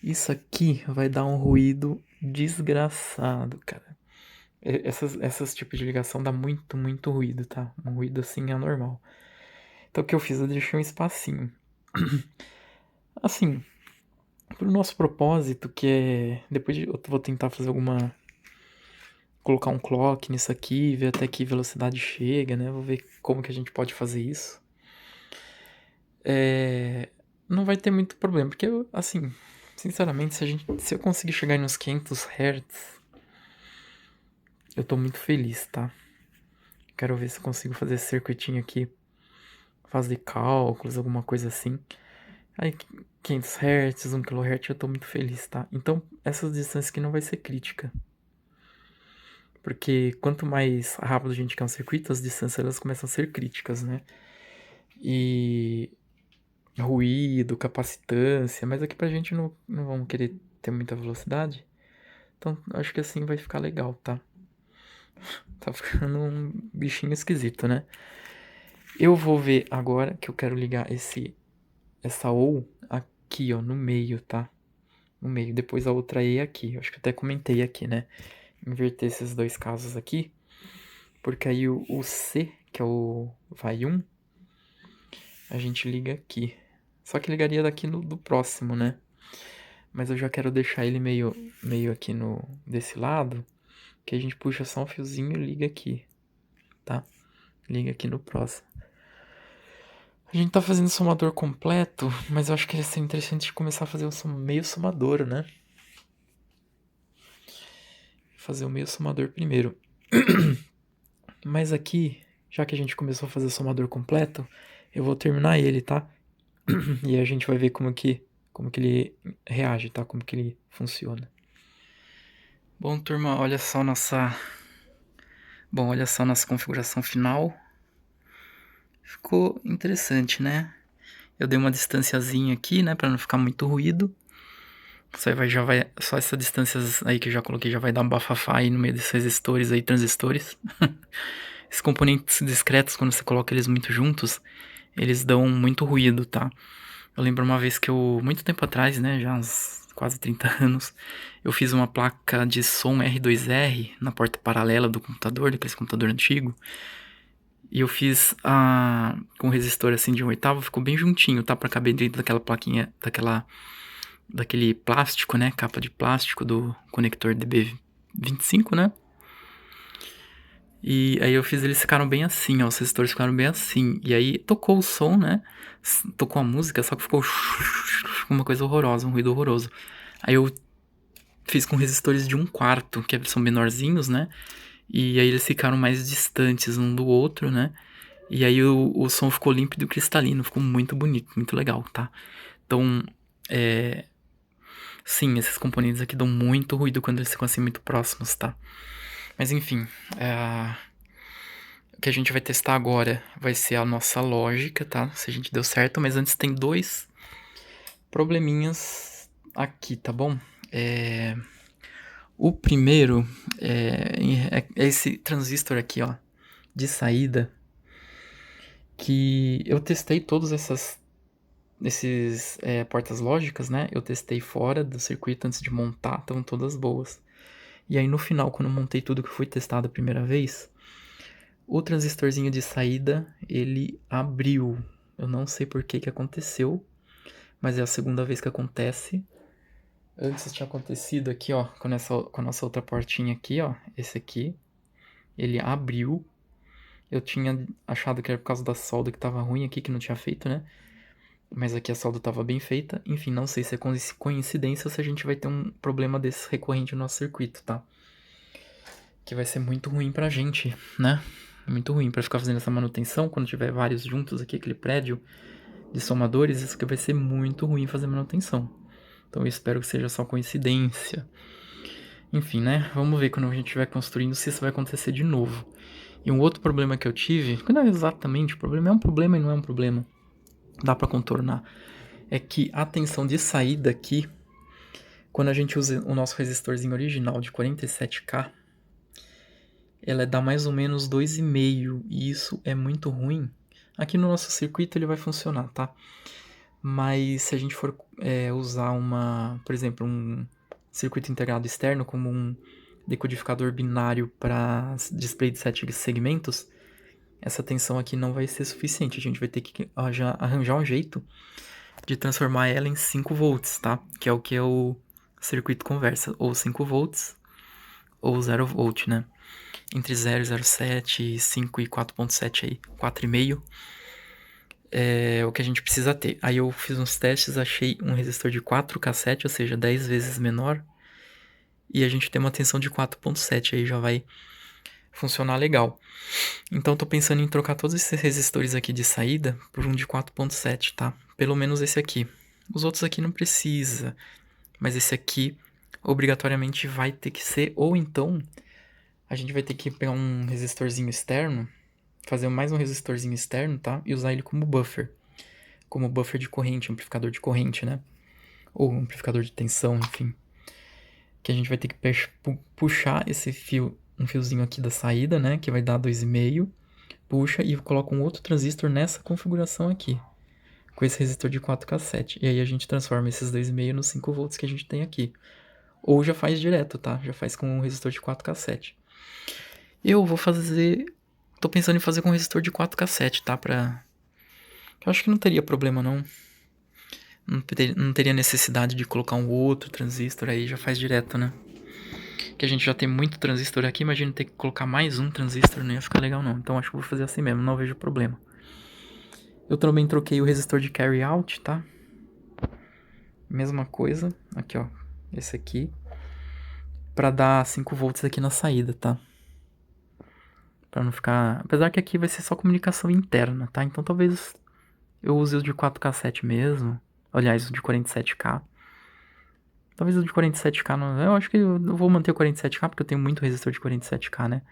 B: isso aqui vai dar um ruído desgraçado, cara. Essas tipos de ligação dá muito, muito ruído, tá? Um ruído assim anormal. Então o que eu fiz? Eu deixei um espacinho. Assim, pro nosso propósito, que é... depois eu vou tentar fazer alguma... colocar um clock nisso aqui, ver até que velocidade chega, né? Vou ver como que a gente pode fazer isso. Não vai ter muito problema, porque eu, assim, sinceramente, se eu conseguir chegar nos 500 Hz, eu tô muito feliz, tá? Quero ver se eu consigo fazer esse circuitinho aqui, fazer cálculos, alguma coisa assim. Aí 500 Hz, 1 kHz, eu tô muito feliz, tá? Então, essas distâncias aqui não vai ser crítica. Porque quanto mais rápido a gente quer um circuito, as distâncias elas começam a ser críticas, né? E ruído, capacitância, mas aqui pra gente não vamos querer ter muita velocidade. Então, acho que assim vai ficar legal, tá? Tá ficando um bichinho esquisito, né? Eu vou ver agora que eu quero ligar essa OU aqui, ó, no meio, tá? No meio. Depois a outra E aqui. Eu acho que eu até comentei aqui, né? Inverter esses dois casos aqui. Porque aí o C, que é o vai 1, a gente liga aqui. Só que ligaria daqui do próximo, né? Mas eu já quero deixar ele meio aqui desse lado, que a gente puxa só um fiozinho e liga aqui, tá? Liga aqui no próximo. A gente tá fazendo somador completo, mas eu acho que ia ser interessante começar a fazer o meio somador, né? fazer o meio somador primeiro. Mas aqui, já que a gente começou a fazer o somador completo, eu vou terminar ele, tá? E a gente vai ver como que ele reage, tá? Como que ele funciona. Bom, turma, olha só nossa configuração final. Ficou interessante, né? Eu dei uma distanciazinha aqui, né, para não ficar muito ruído. Só essa distância aí que eu já coloquei já vai dar um bafafá aí no meio desses resistores aí, transistores. Esses componentes discretos, quando você coloca eles muito juntos, eles dão muito ruído, tá? Eu lembro uma vez que muito tempo atrás, né, já uns quase 30 anos, eu fiz uma placa de som R2R na porta paralela do computador, daquele computador antigo. E eu fiz com resistor assim de 1/8, ficou bem juntinho, tá? Pra caber dentro daquela plaquinha, daquele plástico, né? Capa de plástico do conector DB25, né? E aí eu fiz, eles ficaram bem assim, ó. Os resistores ficaram bem assim. E aí tocou o som, né? Tocou a música, só que ficou uma coisa horrorosa, um ruído horroroso. Aí eu fiz com resistores de 1/4, que são menorzinhos, né? E aí eles ficaram mais distantes um do outro, né? E aí o som ficou límpido e cristalino, ficou muito bonito, muito legal, tá? Então, sim, esses componentes aqui dão muito ruído quando eles ficam assim muito próximos, tá? Mas enfim, o que a gente vai testar agora vai ser a nossa lógica, tá? Se a gente deu certo, mas antes tem 2 probleminhas aqui, tá bom? O primeiro é esse transistor aqui, ó, de saída, que eu testei todas esses portas lógicas, né? Eu testei fora do circuito antes de montar, estavam todas boas. E aí no final, quando eu montei tudo que foi testado a primeira vez, o transistorzinho de saída, ele abriu. Eu não sei por que aconteceu, mas é a segunda vez que acontece. Antes tinha acontecido aqui, ó, com a nossa outra portinha aqui, ó, esse aqui. Ele abriu. Eu tinha achado que era por causa da solda que tava ruim aqui, que não tinha feito, né? Mas aqui a solda estava bem feita. Enfim, não sei se é coincidência ou se a gente vai ter um problema desse recorrente no nosso circuito, tá? Que vai ser muito ruim pra gente, né? Muito ruim pra ficar fazendo essa manutenção quando tiver vários juntos aqui, aquele prédio de somadores. Isso que vai ser muito ruim fazer manutenção. Então eu espero que seja só coincidência. Enfim, né? Vamos ver quando a gente estiver construindo se isso vai acontecer de novo. E um outro problema que eu tive, que não é exatamente problema, é um problema e não é um problema. Dá pra contornar. É que a tensão de saída aqui, quando a gente usa o nosso resistorzinho original de 47K, ela dá mais ou menos 2,5, e isso é muito ruim. Aqui no nosso circuito ele vai funcionar, tá? Mas se a gente for usar por exemplo, um circuito integrado externo, como um decodificador binário para display de 7 segmentos, essa tensão aqui não vai ser suficiente. A gente vai ter que arranjar um jeito de transformar ela em 5 volts, tá? Que é o que o circuito conversa, ou 5 volts ou 0 volt, né? Entre 0 e 0,7, 5 e 4,7 aí, 4,5 é o que a gente precisa ter. Aí eu fiz uns testes, achei um resistor de 4K7, ou seja, 10 vezes menor, e a gente tem uma tensão de 4,7, aí já vai funcionar legal. Então tô pensando em trocar todos esses resistores aqui de saída por um de 4,7, tá? Pelo menos esse aqui. Os outros aqui não precisa, mas esse aqui obrigatoriamente vai ter que ser, ou então a gente vai ter que pegar um resistorzinho externo, fazer mais um resistorzinho externo, tá? E usar ele como buffer de corrente, amplificador de corrente, né? Ou amplificador de tensão, enfim. Que a gente vai ter que puxar esse fio, um fiozinho aqui da saída, né? Que vai dar 2,5. Puxa e coloca um outro transistor nessa configuração aqui, com esse resistor de 4K7. E aí a gente transforma esses 2,5 nos 5 volts que a gente tem aqui. Ou já faz direto, tá? Já faz com um resistor de 4K7. Eu vou fazer... Tô pensando em fazer com um resistor de 4K7, tá? Eu acho que não teria problema, não. Não teria necessidade de colocar um outro transistor aí, já faz direto, né? Que a gente já tem muito transistor aqui, imagina ter que colocar mais um transistor, não ia ficar legal não. Então acho que eu vou fazer assim mesmo, não vejo problema. Eu também troquei o resistor de carry out, tá? Mesma coisa, aqui ó, esse aqui. pra dar 5 volts aqui na saída, tá? Pra não ficar... Apesar que aqui vai ser só comunicação interna, tá? Então talvez eu use o de 4K7 mesmo. Aliás, o de 47K. Talvez o de 47K não... Eu acho que eu vou manter o 47K porque eu tenho muito resistor de 47K, né?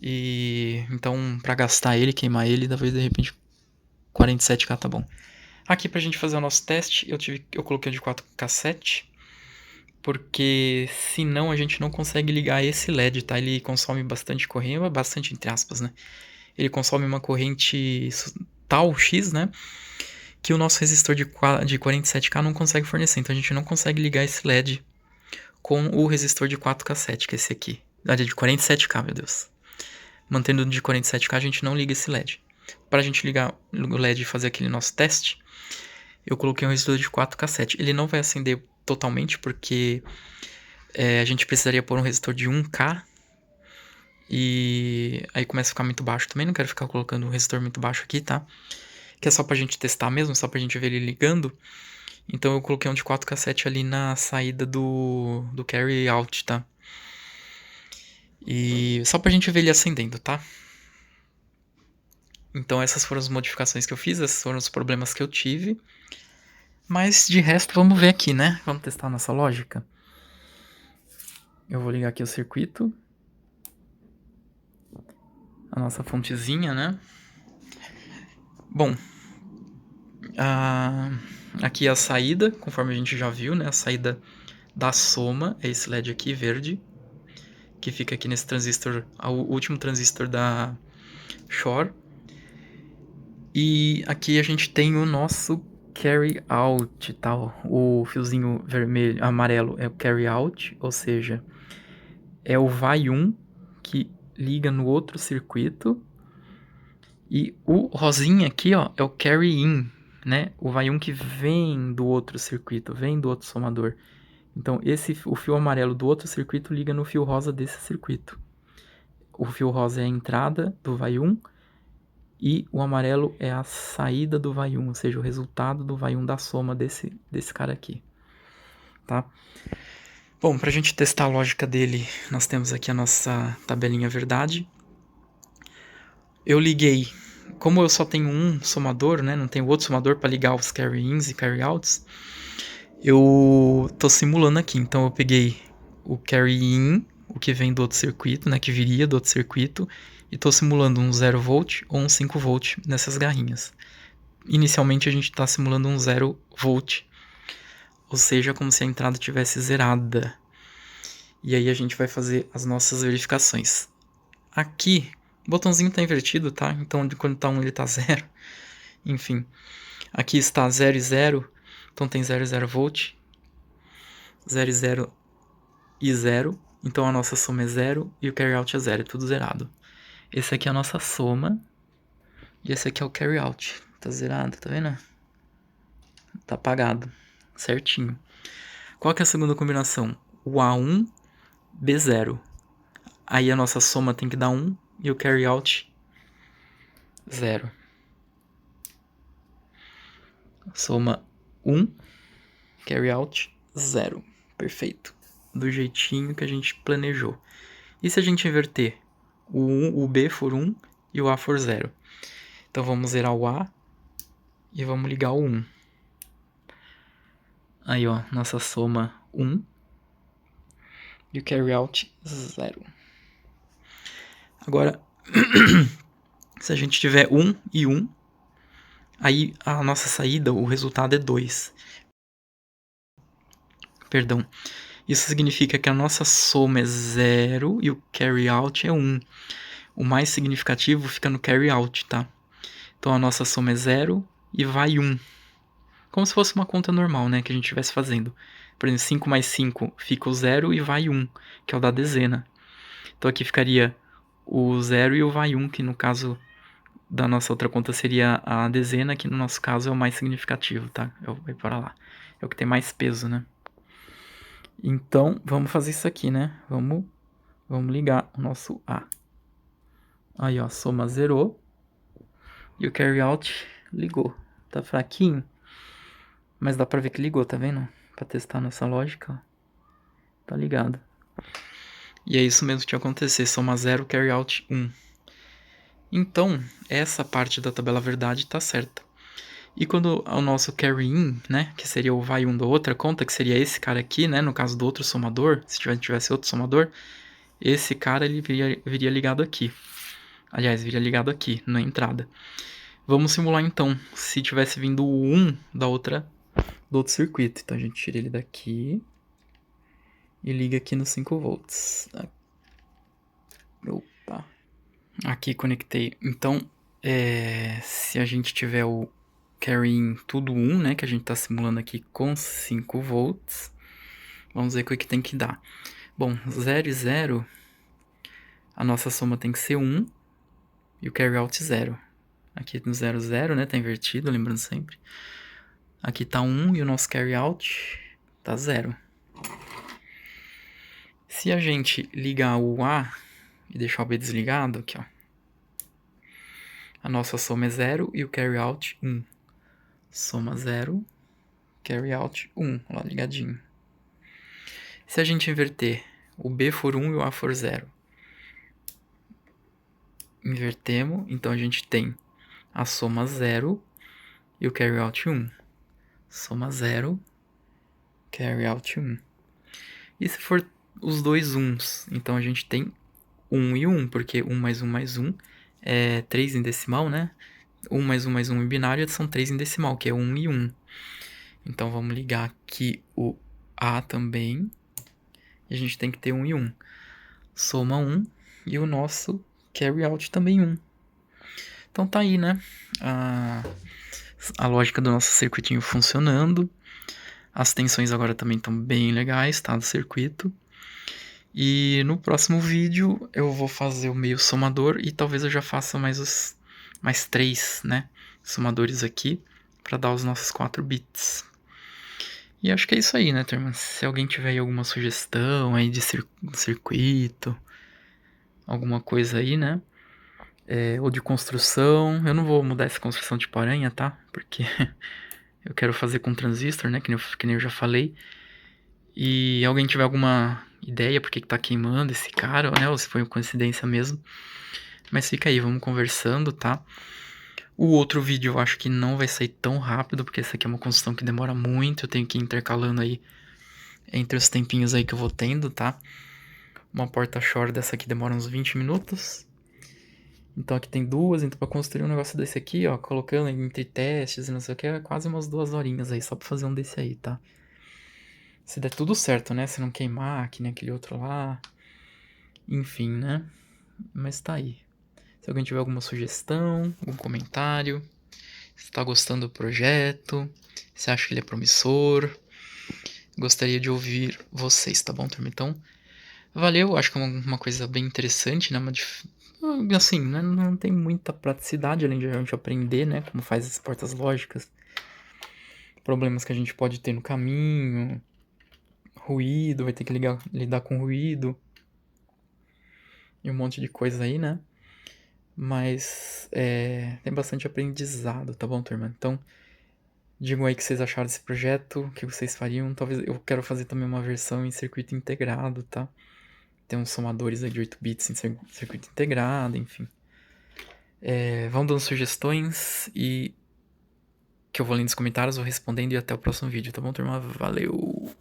B: E... Então, pra gastar ele, queimar ele, talvez de repente 47K tá bom. Aqui pra gente fazer o nosso teste, eu coloquei o de 4K7. Porque senão a gente não consegue ligar esse LED, tá? Ele consome bastante corrente, bastante entre aspas, né? Ele consome uma corrente tal X, né? Que o nosso resistor de 47K não consegue fornecer. Então a gente não consegue ligar esse LED com o resistor de 4K7, que é esse aqui. De 47K, meu Deus. Mantendo de 47K, a gente não liga esse LED. Para a gente ligar o LED e fazer aquele nosso teste, eu coloquei um resistor de 4K7. Ele não vai acender totalmente, porque a gente precisaria pôr um resistor de 1K. E aí começa a ficar muito baixo também. Não quero ficar colocando um resistor muito baixo aqui, tá? Que é só pra gente testar mesmo, só pra gente ver ele ligando. Então eu coloquei um de 4K7 ali na saída do carry out, tá? E só pra gente ver ele acendendo, tá? Então essas foram as modificações que eu fiz, esses foram os problemas que eu tive. Mas de resto, vamos ver aqui, né? Vamos testar a nossa lógica. Eu vou ligar aqui o circuito. A nossa fontezinha, né? Bom, aqui é a saída, conforme a gente já viu, né? A saída da soma é esse LED aqui, verde, que fica aqui nesse transistor, o último transistor da Shore. E aqui a gente tem o nosso carry out, tá? O fiozinho vermelho, amarelo é o carry out, ou seja, é o vai 1 que liga no outro circuito. E o rosinha aqui, ó, é o carry in, né? O vai 1 que vem do outro circuito, vem do outro somador. Então, o fio amarelo do outro circuito liga no fio rosa desse circuito. O fio rosa é a entrada do vai 1 e o amarelo é a saída do vai 1, ou seja, o resultado do vai 1 da soma desse cara aqui, tá? Bom, para a gente testar a lógica dele, nós temos aqui a nossa tabelinha verdade. Eu liguei, como eu só tenho um somador, né, não tenho outro somador para ligar os carry-ins e carry-outs, eu tô simulando aqui. Então eu peguei o carry-in, o que vem do outro circuito, né, que viria do outro circuito, e tô simulando um 0 volt ou um 5 volt nessas garrinhas. Inicialmente a gente está simulando um 0 volt, ou seja, como se a entrada tivesse zerada. E aí a gente vai fazer as nossas verificações. Aqui, o botãozinho está invertido, tá? Então quando está 1 ele está 0. Enfim, aqui está 0 e 0, então tem 0 e 0 volt, 0 e 0 e 0, então a nossa soma é 0 e o carry out é 0, é tudo zerado. Esse aqui é a nossa soma e esse aqui é o carry out, tá zerado, tá vendo? Tá apagado, certinho. Qual que é a segunda combinação? O A1, B0. Aí a nossa soma tem que dar 1 e o carry out 0. Soma 1, carry out 0. Perfeito. Do jeitinho que a gente planejou. E se a gente inverter? O B for 1 e o A for 0. Então vamos zerar o A e vamos ligar o 1. Aí, ó, nossa soma 1 e o carry out 0. Agora, se a gente tiver 1 e 1, aí a nossa saída, o resultado é 2. Perdão. Isso significa que a nossa soma é 0 e o carry out é 1. O mais significativo fica no carry out, tá? Então a nossa soma é 0 e vai 1. Como se fosse uma conta normal, né? Que a gente estivesse fazendo. Por exemplo, 5 mais 5 fica o 0 e vai 1, que é o da dezena. Então aqui ficaria o 0 e o vai 1, que no caso da nossa outra conta seria a dezena, que no nosso caso é o mais significativo, tá? Vai para lá. É o que tem mais peso, né? Então, vamos fazer isso aqui, né? Vamos ligar o nosso A. Aí, ó, soma zerou. E o carry out ligou. Tá fraquinho, mas dá pra ver que ligou, tá vendo? Pra testar nossa lógica, ó. Tá ligado. E é isso mesmo que ia acontecer, soma 0, carry out 1. Então, essa parte da tabela verdade está certa. E quando o nosso carry in, né, que seria o vai um da outra conta, que seria esse cara aqui, né, no caso do outro somador, se tivesse outro somador, esse cara ele viria ligado aqui. Aliás, viria ligado aqui, na entrada. Vamos simular então, se tivesse vindo o 1 do outro circuito. Então a gente tira ele daqui e liga aqui no 5 volts. Opa. Aqui conectei. Então, se a gente tiver o carry in tudo 1, né, que a gente está simulando aqui com 5 volts, vamos ver o que tem que dar. Bom, 0 e 0, a nossa soma tem que ser 1 e o carry out 0. Aqui no 0, 0, né, tá invertido, lembrando sempre. Aqui tá 1 e o nosso carry out tá 0. Se a gente ligar o A e deixar o B desligado, aqui ó, a nossa soma é 0 e o carry out 1. Soma 0, carry out 1, lá ligadinho. Se a gente inverter, o B for 1 e o A for 0, invertemos, então a gente tem a soma 0 e o carry out 1. Soma 0, carry out 1. E se for os dois 1s, então a gente tem 1 e 1, porque 1 mais 1 mais 1 é 3 em decimal, né? 1 mais 1 mais 1 em binário são 3 em decimal, que é 1 e 1. Então vamos ligar aqui o A também. E a gente tem que ter 1 e 1. Soma 1 e o nosso carry out também 1. Então tá aí, né? A lógica do nosso circuitinho funcionando. As tensões agora também estão bem legais, tá? Do circuito. E no próximo vídeo eu vou fazer o meio somador e talvez eu já faça mais 3, né, somadores aqui para dar os nossos 4 bits. E acho que é isso aí, né, turma? Se alguém tiver aí alguma sugestão aí de circuito, alguma coisa aí, né, ou de construção, eu não vou mudar essa construção de aranha, tá? Porque eu quero fazer com transistor, né, que nem eu já falei. E alguém tiver alguma ideia por que tá queimando esse cara, né? Ou se foi uma coincidência mesmo. Mas fica aí, vamos conversando, tá? O outro vídeo eu acho que não vai sair tão rápido, porque essa aqui é uma construção que demora muito. Eu tenho que ir intercalando aí entre os tempinhos aí que eu vou tendo, tá? Uma porta-shore dessa aqui demora uns 20 minutos. Então aqui tem duas, então pra construir um negócio desse aqui, ó, colocando entre testes e não sei o que, é quase umas 2 horinhas aí, só pra fazer um desse aí, tá? Se der tudo certo, né? Se não queimar, que nem aquele outro lá. Enfim, né? Mas tá aí. Se alguém tiver alguma sugestão, algum comentário, se tá gostando do projeto, se acha que ele é promissor, gostaria de ouvir vocês, tá bom, turma? Então, valeu. Acho que é uma coisa bem interessante, né? Assim, né? Não tem muita praticidade além de a gente aprender, né? Como faz as portas lógicas. Problemas que a gente pode ter no caminho. Ruído, vai ter que lidar com ruído. E um monte de coisa aí, né? Mas tem bastante aprendizado, tá bom, turma? Então, digam aí o que vocês acharam desse projeto, o que vocês fariam. Talvez eu quero fazer também uma versão em circuito integrado, tá? Tem uns somadores aí de 8 bits em circuito integrado, enfim. Vão dando sugestões e que eu vou lendo nos comentários, vou respondendo e até o próximo vídeo, tá bom, turma? Valeu!